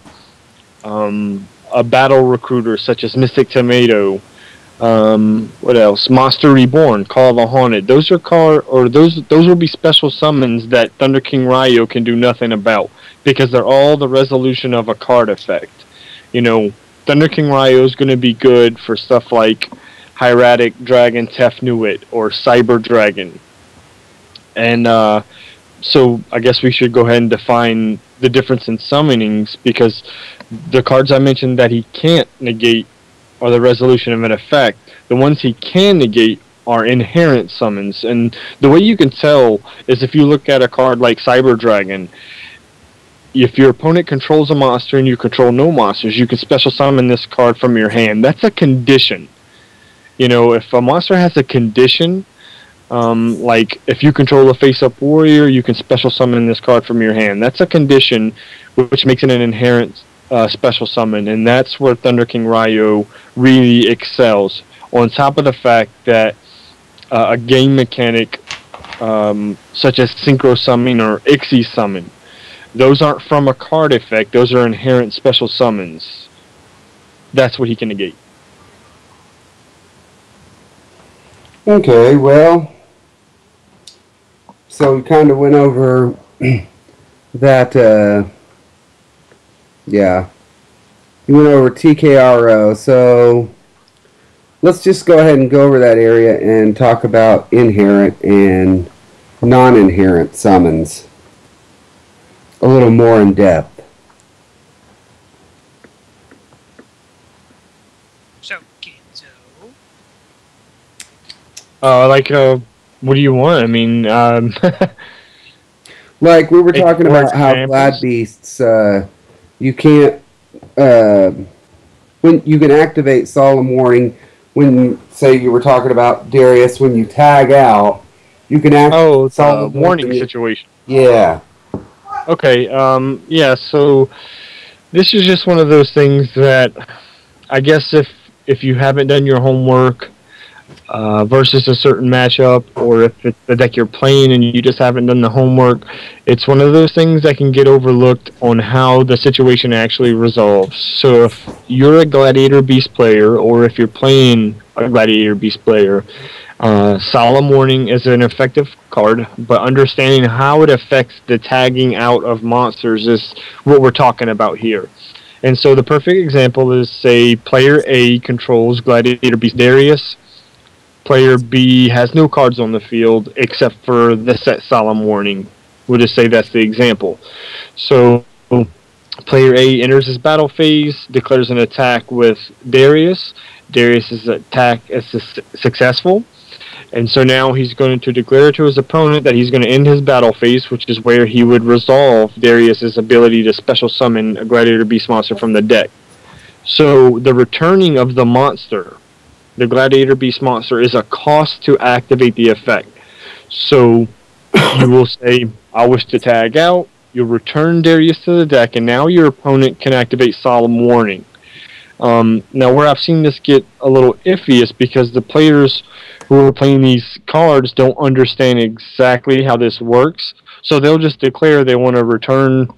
a battle recruiter such as Mystic Tomato, what else? Monster Reborn, Call of the Haunted. Those are those will be special summons that Thunder King Ryo can do nothing about because they're all the resolution of a card effect. Thunder King Ryo is going to be good for stuff like Hieratic Dragon Tefnuit or Cyber Dragon. And so I guess we should go ahead and define the difference in summonings, because the cards I mentioned that he can't negate are the resolution of an effect. The ones he can negate are inherent summons. And the way you can tell is if you look at a card like Cyber Dragon, if your opponent controls a monster and you control no monsters, you can special summon this card from your hand. That's a condition. If a monster has a condition, like if you control a face-up warrior, you can special summon this card from your hand. That's a condition, which makes it an inherent special summon, and that's where Thunder King Ryo really excels. On top of the fact that a game mechanic such as Synchro Summon or Ixie Summon, those aren't from a card effect, those are inherent special summons. That's what he can negate. Okay, well, so we kind of went over that, yeah. We went over TKRO, so let's just go ahead and go over that area and talk about inherent and non-inherent summons a little more in depth. So, Ginzo. What do you want? I mean, Like we were talking about how examples. Glad Beasts, you can't, when you can activate Solemn Warning when, say you were talking about Darius, when you tag out, you can activate the Solemn warning situation. Yeah. Okay, yeah, so this is just one of those things that I guess if you haven't done your homework versus a certain matchup, or if it's the deck you're playing and you just haven't done the homework, it's one of those things that can get overlooked on how the situation actually resolves. So if you're a Gladiator Beast player, or if you're playing a Gladiator Beast player, Solemn Warning is an effective card, but understanding how it affects the tagging out of monsters is what we're talking about here. And so the perfect example is, say, player A controls Gladiator Beast Darius. Player B has no cards on the field except for the set Solemn Warning. We'll just say that's the example. So player A enters his battle phase, declares an attack with Darius. Darius' attack is successful. And so now he's going to declare to his opponent that he's going to end his battle phase, which is where he would resolve Darius' ability to special summon a Gladiator Beast monster from the deck. So the returning of the monster, the Gladiator Beast monster, is a cost to activate the effect. So you will say, I wish to tag out, you'll return Darius to the deck, and now your opponent can activate Solemn Warning. Now where I've seen this get a little iffy is because the players who are playing these cards don't understand exactly how this works. So they'll just declare they want to return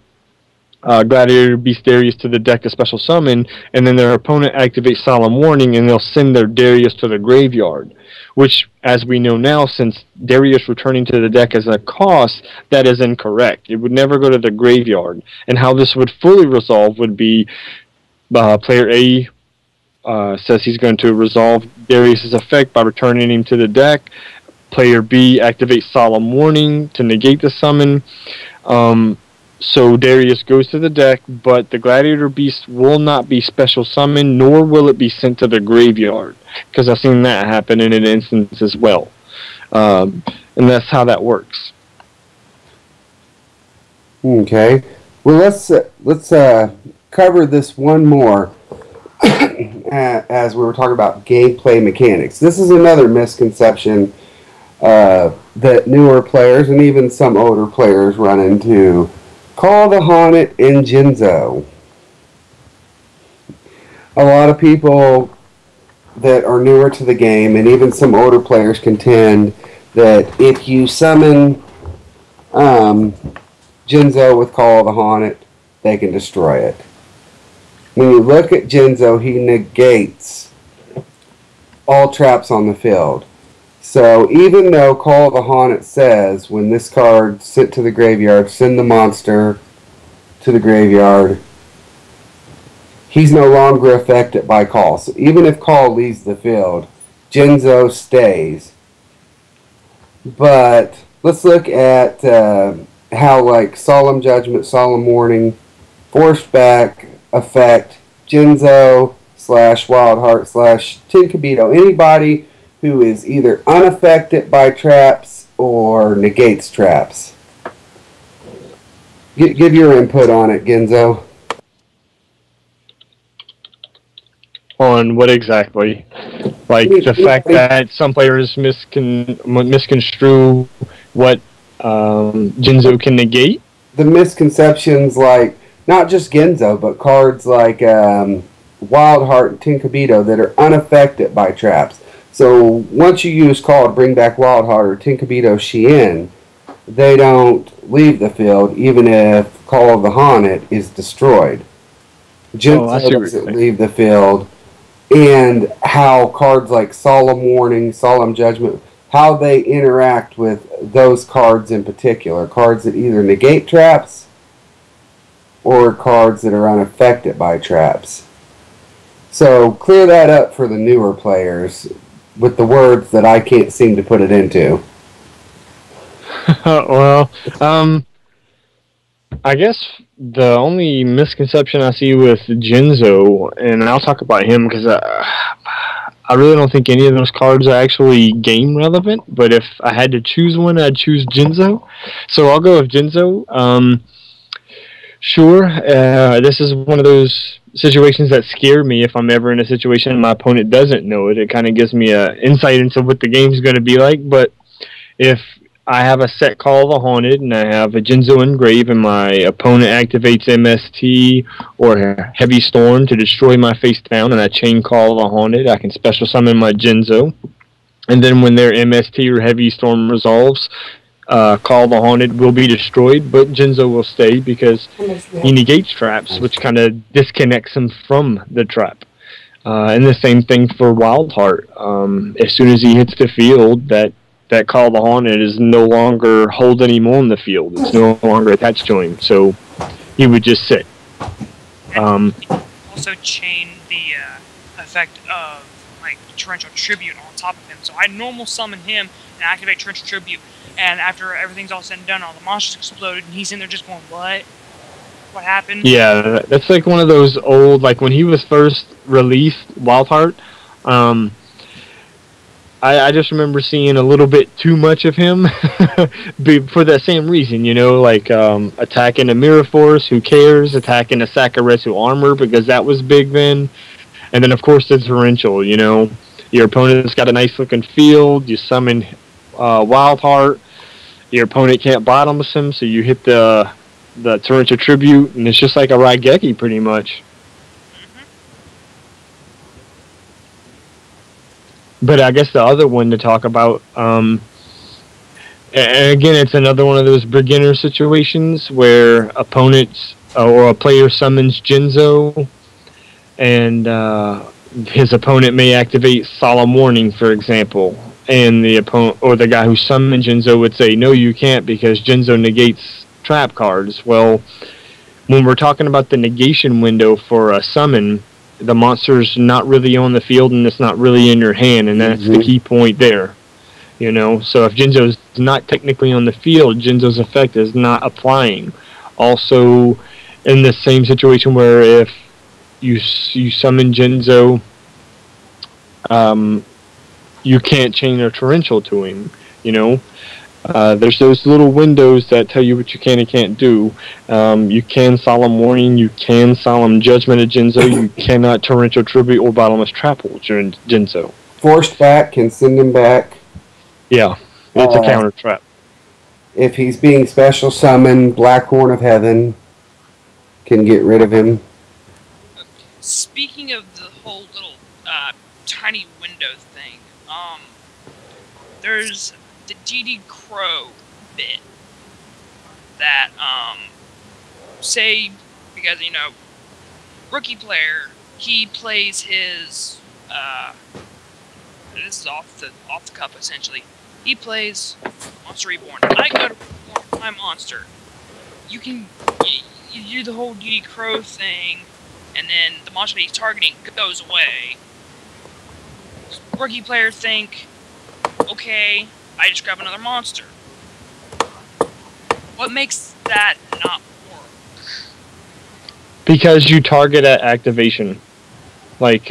Gladiator Beast Darius to the deck to special summon, and then their opponent activates Solemn Warning, and they'll send their Darius to the graveyard. Which, as we know now, since Darius returning to the deck as a cost, that is incorrect. It would never go to the graveyard. And how this would fully resolve would be player A says he's going to resolve Darius' effect by returning him to the deck. Player B activates Solemn Warning to negate the summon. So Darius goes to the deck, but the Gladiator Beast will not be special summoned, nor will it be sent to the graveyard, because I've seen that happen in an instance as well. And that's how that works. Okay. Well, let's cover this one more as we were talking about gameplay mechanics. This is another misconception that newer players and even some older players run into. Call the Haunted in Jinzo. A lot of people that are newer to the game, and even some older players, contend that if you summon Jinzo with Call the Haunted, they can destroy it. When you look at Jinzo, he negates all traps on the field. So even though Call of the Haunted says, when this card sent to the graveyard, send the monster to the graveyard, he's no longer affected by Call. So even if Call leaves the field, Jinzo stays. But let's look at how, like, Solemn Judgment, Solemn Warning, Forced Back, Effect, Jinzo / Wildheart / Tinkabito, anybody who is either unaffected by traps or negates traps. Give your input on it, Ginzo. On what exactly? Like the fact that some players misconstrue what Jinzo can negate? The misconceptions, like, not just Ginzo, but cards like Wildheart and Tinkabito that are unaffected by traps. So once you use Call to bring back Wildheart or Tinkabito Shien, they don't leave the field even if Call of the Haunted is destroyed. Jinzo doesn't leave the field. And how cards like Solemn Warning, Solemn Judgment, how they interact with those cards in particular. Cards that either negate traps or cards that are unaffected by traps. So clear that up for the newer players with the words that I can't seem to put it into. Well, I guess the only misconception I see with Jinzo, and I'll talk about him because I really don't think any of those cards are actually game relevant. But if I had to choose one, I'd choose Jinzo. So I'll go with Jinzo. Sure, this is one of those situations that scare me if I'm ever in a situation and my opponent doesn't know it. It kind of gives me an insight into what the game's going to be like. But if I have a set Call of the Haunted and I have a Jinzo engrave and my opponent activates MST or Heavy Storm to destroy my face down and I chain Call of the Haunted, I can special summon my Jinzo. And then when their MST or Heavy Storm resolves, Call of the Haunted will be destroyed, but Jinzo will stay because he negates traps, which kind of disconnects him from the trap. And the same thing for Wildheart. As soon as he hits the field, that Call of the Haunted is no longer hold anymore in the field. It's no longer attached to him, so he would just sit. Also chain the effect of like Torrential Tribute on top of him. So I normal summon him and activate Torrential Tribute, and after everything's all said and done, all the monsters exploded, and he's in there just going, "What? What happened?" Yeah, that's like one of those old, like when he was first released, Wildheart. I just remember seeing a little bit too much of him for that same reason, like attacking a Mirror Force, who cares, attacking a Sakaretsu armor, because that was big then, and then of course the Torrential, your opponent's got a nice looking field, you summon Wildheart, your opponent can't bottomless him, so you hit the Torrential Tribute, and it's just like a Raigeki pretty much. But I guess the other one to talk about, and again, it's another one of those beginner situations where opponents or a player summons Jinzo, and his opponent may activate Solemn Warning, for example, and the opponent or the guy who summoned Jinzo would say, "No, you can't because Jinzo negates trap cards." Well, when we're talking about the negation window for a summon, the monster's not really on the field and it's not really in your hand, and that's the key point there. So if Jinzo's not technically on the field, Jinzo's effect is not applying. Also, in the same situation where if you summon Jinzo, you can't chain a Torrential to him, there's those little windows that tell you what you can and can't do. You can Solemn Warning, you can Solemn Judgment of Jinzo, you cannot Torrential Tribute or Bottomless Trap Hold Jinzo. Forced back can send him back. Yeah, it's a counter trap. If he's being special summoned, Black Horn of Heaven can get rid of him. Speaking of the whole little tiny window thing, there's the DD Crow bit that, say, because, rookie player, he plays his, this is off the cuff, essentially. He plays Monster Reborn. I go to reborn my monster. You do the whole DD Crow thing, and then the monster that he's targeting goes away. Rookie player think, okay, I just grab another monster. What makes that not work? Because you target at activation. Like,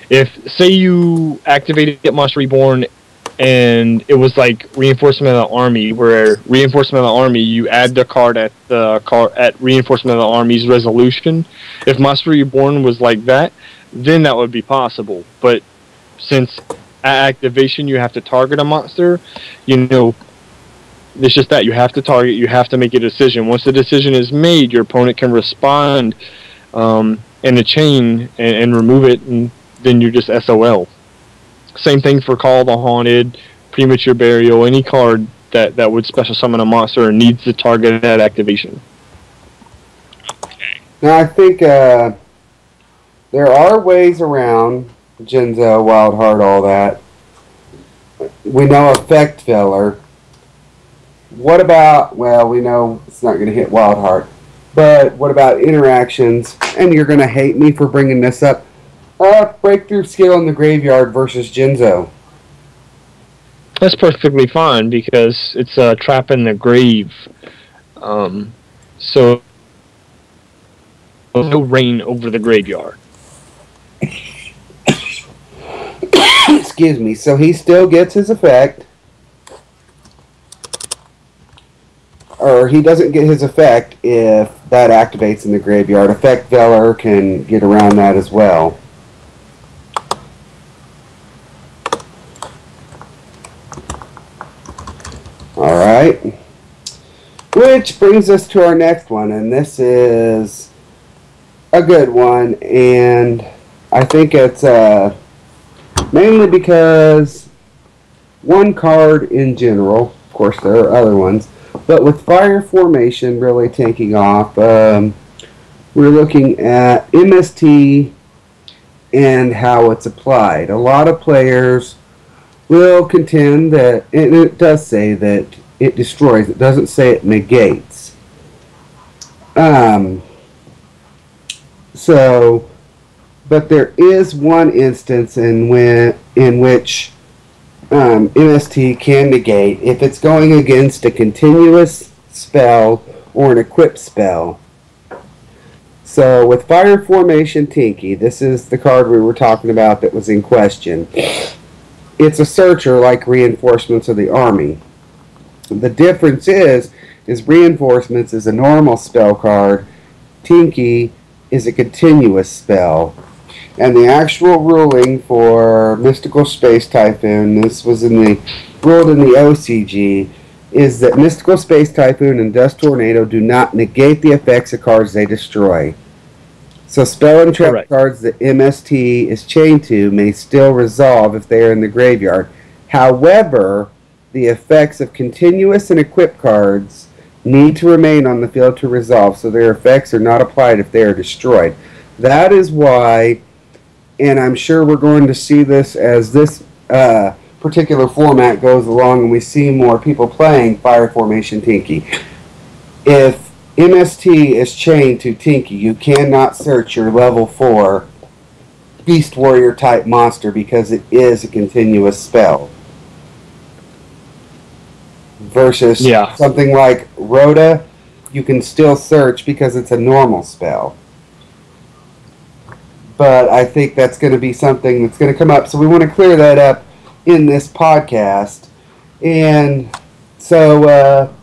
if, say you activated Monster Reborn and it was like Reinforcement of the Army, where Reinforcement of the Army, you add the card at Reinforcement of the Army's resolution. If Monster Reborn was like that, then that would be possible. But since at activation you have to target a monster, it's just that you have to target, you have to make a decision. Once the decision is made, your opponent can respond in a chain and remove it, and then you're just SOL. Same thing for Call of the Haunted, Premature Burial, any card that would special summon a monster and needs to target at activation. Okay. Now I think there are ways around Jinzo, Wildheart, all that. We know Effect Filler. What about, well, we know it's not going to hit Wildheart, but what about interactions? And you're going to hate me for bringing this up. Breakthrough skill in the graveyard versus Jinzo. That's perfectly fine because it's a trap in the grave. So no reign over the graveyard. Excuse me. So he still gets his effect. Or he doesn't get his effect if that activates in the graveyard. Effect Veller can get around that as well. Alright. Which brings us to our next one, and this is a good one, and I think it's mainly because one card in general, of course there are other ones, but with Fire Formation really taking off, we're looking at MST and how it's applied. A lot of players will contend that, and it does say that it destroys, it doesn't say it negates. But there is one instance in which MST can negate if it's going against a continuous spell or an equipped spell. So with Fire Formation Tinky, this is the card we were talking about that was in question. It's a searcher like Reinforcements of the Army. The difference is Reinforcements is a normal spell card. Tinky is a continuous spell. And the actual ruling for Mystical Space Typhoon, this was ruled in the OCG, is that Mystical Space Typhoon and Dust Tornado do not negate the effects of cards they destroy. So spell and trap cards that MST is chained to may still resolve if they are in the graveyard. However, the effects of continuous and equipped cards need to remain on the field to resolve, so their effects are not applied if they are destroyed. That is why, and I'm sure we're going to see this as this particular format goes along and we see more people playing Fire Formation Tinky. If MST is chained to Tinky, you cannot search your level 4 Beast Warrior type monster because it is a continuous spell. Versus something like Rhoda, you can still search because it's a normal spell. But I think that's going to be something that's going to come up, so we want to clear that up in this podcast. And so,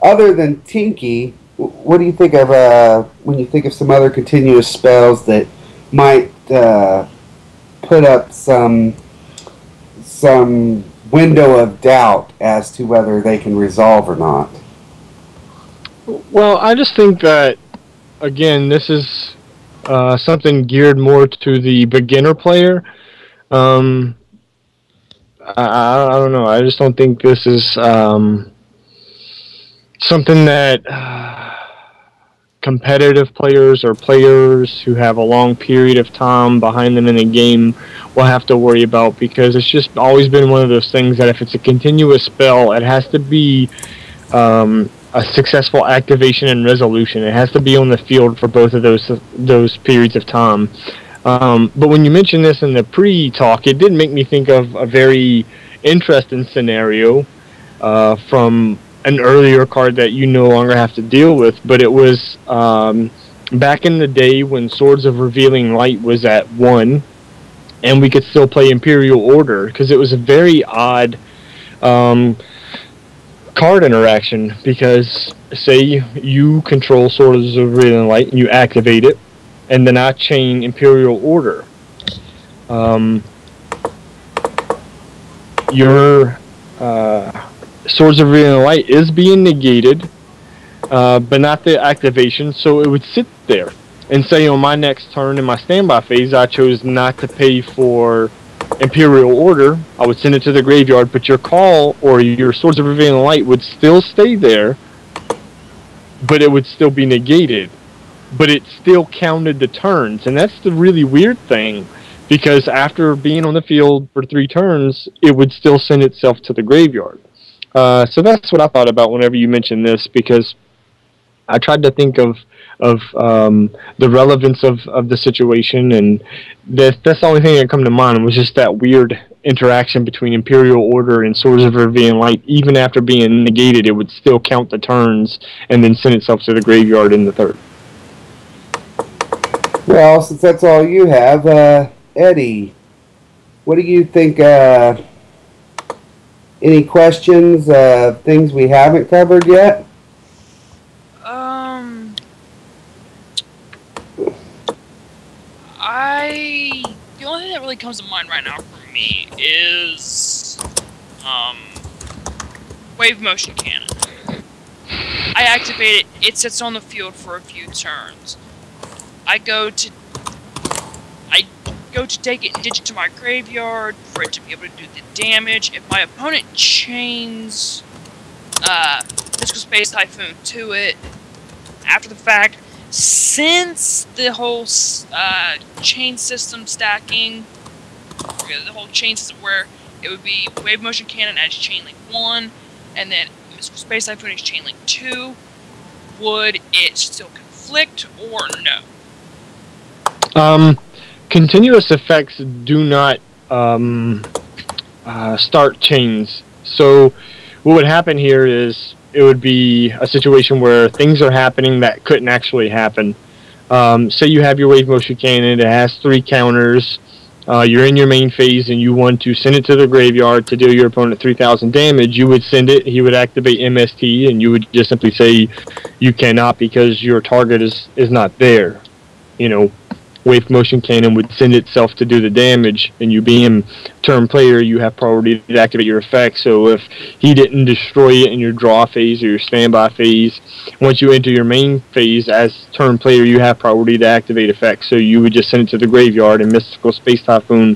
other than Tinky, what do you think of when you think of some other continuous spells that might put up some window of doubt as to whether they can resolve or not? Well, I just think that, again, this is something geared more to the beginner player. I don't know. I just don't think this is something that competitive players or players who have a long period of time behind them in the game will have to worry about, because it's just always been one of those things that if it's a continuous spell, it has to be a successful activation and resolution. It has to be on the field for both of those periods of time. But when you mentioned this in the pre-talk, it did make me think of a very interesting scenario from an earlier card that you no longer have to deal with, but it was back in the day when Swords of Revealing Light was at 1, and we could still play Imperial Order, because it was a very odd card interaction, because say you control Swords of Revealing Light and you activate it, and then I chain Imperial Order. Your Swords of Revealing Light is being negated, but not the activation, so it would sit there. And say on my next turn in my standby phase, I chose not to pay for Imperial Order, I would send it to the graveyard, but your call or your Swords of Revealing Light would still stay there, but it would still be negated. But it still counted the turns, and that's the really weird thing, because after being on the field for 3 turns, it would still send itself to the graveyard. So that's what I thought about whenever you mentioned this, because I tried to think of the relevance of the situation, and that's the only thing that come to mind was just that weird interaction between Imperial Order and Swords of Rivian Light. Even after being negated, it would still count the turns and then send itself to the graveyard in the third. Well, since that's all you have, Eddie, what do you think? Any questions? Things we haven't covered yet? The only thing that really comes to mind right now for me is Wave Motion Cannon. I activate it, it sits on the field for a few turns. I go to take it and ditch it to my graveyard for it to be able to do the damage. If my opponent chains Mystical Space Typhoon to it after the fact, since the whole chain system stacking, the whole chain system where it would be Wave Motion Cannon as Chain Link 1, and then Mystical Space Typhoon as Chain Link 2, would it still conflict or no? Continuous effects do not start chains. So what would happen here is it would be a situation where things are happening that couldn't actually happen. Say you have your Wave Motion Cannon, it has 3 counters, you're in your main phase and you want to send it to the graveyard to deal your opponent 3,000 damage. You would send it, he would activate MST, and you would just simply say you cannot because your target is not there. You know, Wave Motion Cannon would send itself to do the damage, and you being turn player, you have priority to activate your effect. So if he didn't destroy it in your draw phase or your standby phase, once you enter your main phase as turn player, you have priority to activate effects. So you would just send it to the graveyard, and Mystical Space Typhoon,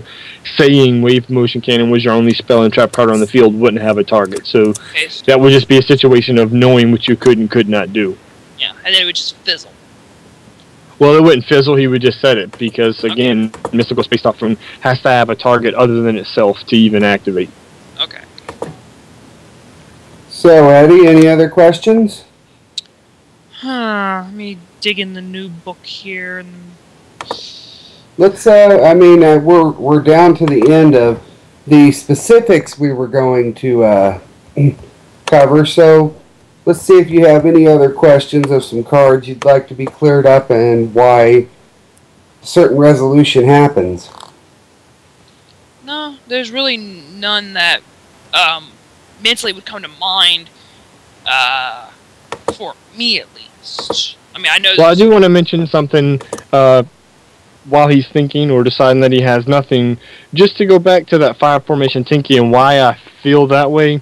saying Wave Motion Cannon was your only spell and trap card on the field, wouldn't have a target. So that would just be a situation of knowing what you could and could not do. Yeah, and then it would just fizzle. Well, it wouldn't fizzle, he would just set it, because, again, Mystical Space Typhoon has to have a target other than itself to even activate. Okay. So, Eddie, any other questions? Let me dig in the new book here. Let's, we're down to the end of the specifics we were going to cover, so let's see if you have any other questions of some cards you'd like to be cleared up and why certain resolution happens. No, there's really none that mentally would come to mind for me, at least. I mean, I know. Well, I do want to mention something while he's thinking or deciding that he has nothing. Just to go back to that Fire Formation Tinky and why I feel that way.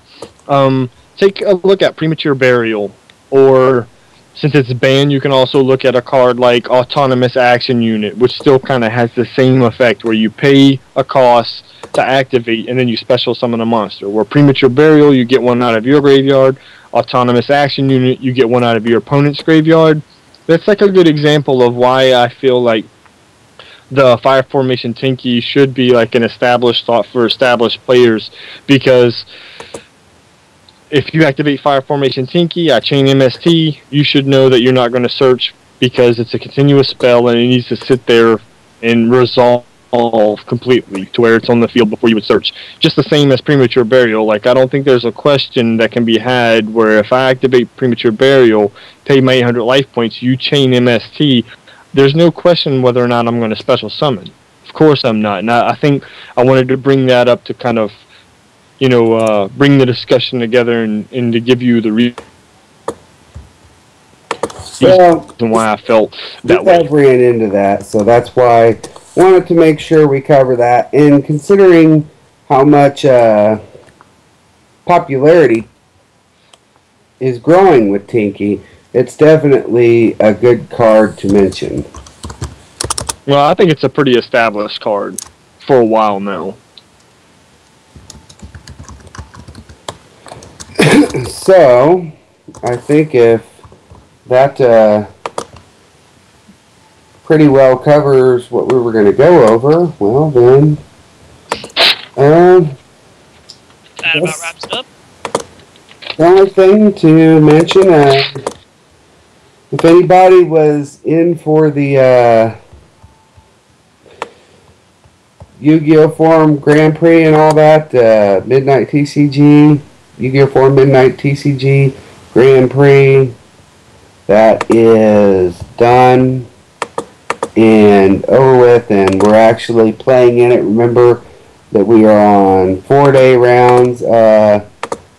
Take a look at Premature Burial, or since it's banned, you can also look at a card like Autonomous Action Unit, which still kind of has the same effect, where you pay a cost to activate and then you special summon a monster. Where Premature Burial, you get one out of your graveyard. Autonomous Action Unit, you get one out of your opponent's graveyard. That's like a good example of why I feel like the Fire Formation Tinky should be like an established thought for established players, because if you activate Fire Formation Tinky, I chain MST, you should know that you're not going to search because it's a continuous spell and it needs to sit there and resolve completely to where it's on the field before you would search. Just the same as Premature Burial. Like, I don't think there's a question that can be had where if I activate Premature Burial, pay my 800 life points, you chain MST, there's no question whether or not I'm going to special summon. Of course I'm not. And I think I wanted to bring that up to kind of, you know, bring the discussion together and to give you the reason why I felt that way. I ran into that, so that's why I wanted to make sure we cover that. And considering how much popularity is growing with Tinky, it's definitely a good card to mention. Well, I think it's a pretty established card for a while now. So, I think if that pretty well covers what we were going to go over, well then, that about wraps it up. The only thing to mention, If anybody was in for the Yu-Gi-Oh! Forum Grand Prix and all that, Midnight TCG, Yu-Gi-Oh! Forum Midnight TCG Grand Prix, that is done and over with, and we're actually playing in it. Remember that we are on 4-day rounds.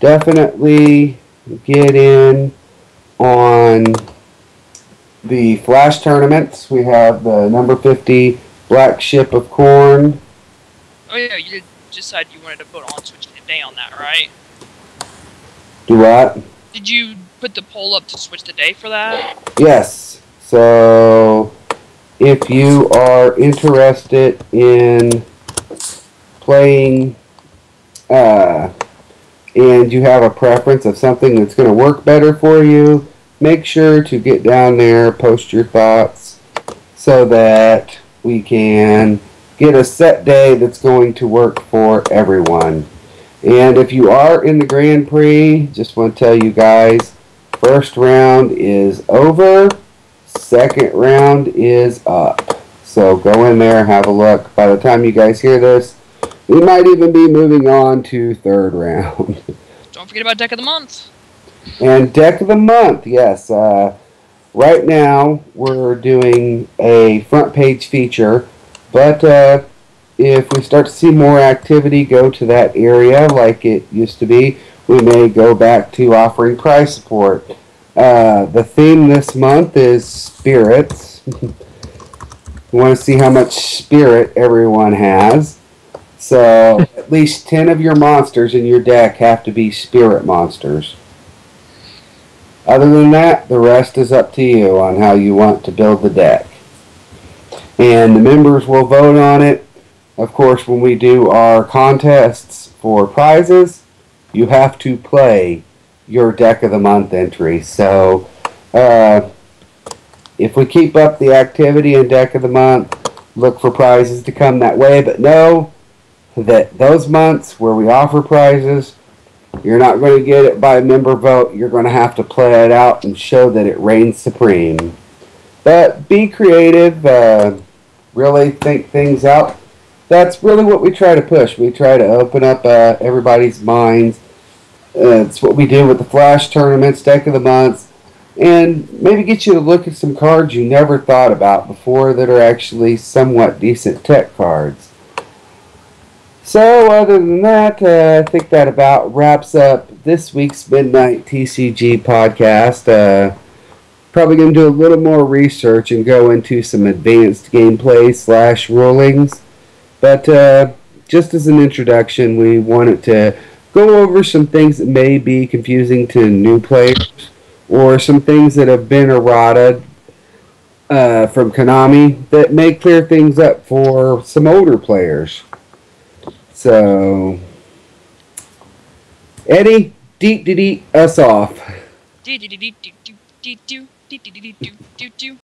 Definitely get in on the Flash tournaments. We have the number 50 Black Ship of Corn. Oh yeah, you did decide you wanted to vote on switching the day on that, right? Do what? Did you put the poll up to switch the day for that? Yes. So, if you are interested in playing, and you have a preference of something that's going to work better for you, make sure to get down there, post your thoughts, so that we can get a set day that's going to work for everyone. And if you are in the Grand Prix, just want to tell you guys, first round is over, second round is up. So go in there, have a look. By the time you guys hear this, we might even be moving on to third round. Don't forget about Deck of the Month. And Deck of the Month, yes. Right now, we're doing a front page feature, but if we start to see more activity go to that area like it used to be, we may go back to offering prize support. The theme this month is spirits. We want to see how much spirit everyone has. So at least 10 of your monsters in your deck have to be spirit monsters. Other than that, the rest is up to you on how you want to build the deck. And the members will vote on it. Of course, when we do our contests for prizes, you have to play your Deck of the Month entry. So, if we keep up the activity in Deck of the Month, look for prizes to come that way. But know that those months where we offer prizes, you're not going to get it by member vote. You're going to have to play it out and show that it reigns supreme. But be creative. Really think things out. That's really what we try to push. We try to open up everybody's minds. It's what we do with the Flash tournaments, Deck of the Month, and maybe get you to look at some cards you never thought about before that are actually somewhat decent tech cards. So other than that, I think that about wraps up this week's Midnight TCG podcast. Probably going to do a little more research and go into some advanced gameplay / rulings. But just as an introduction, we wanted to go over some things that may be confusing to new players, or some things that have been errata from Konami that may clear things up for some older players. So, Eddie, deep us off.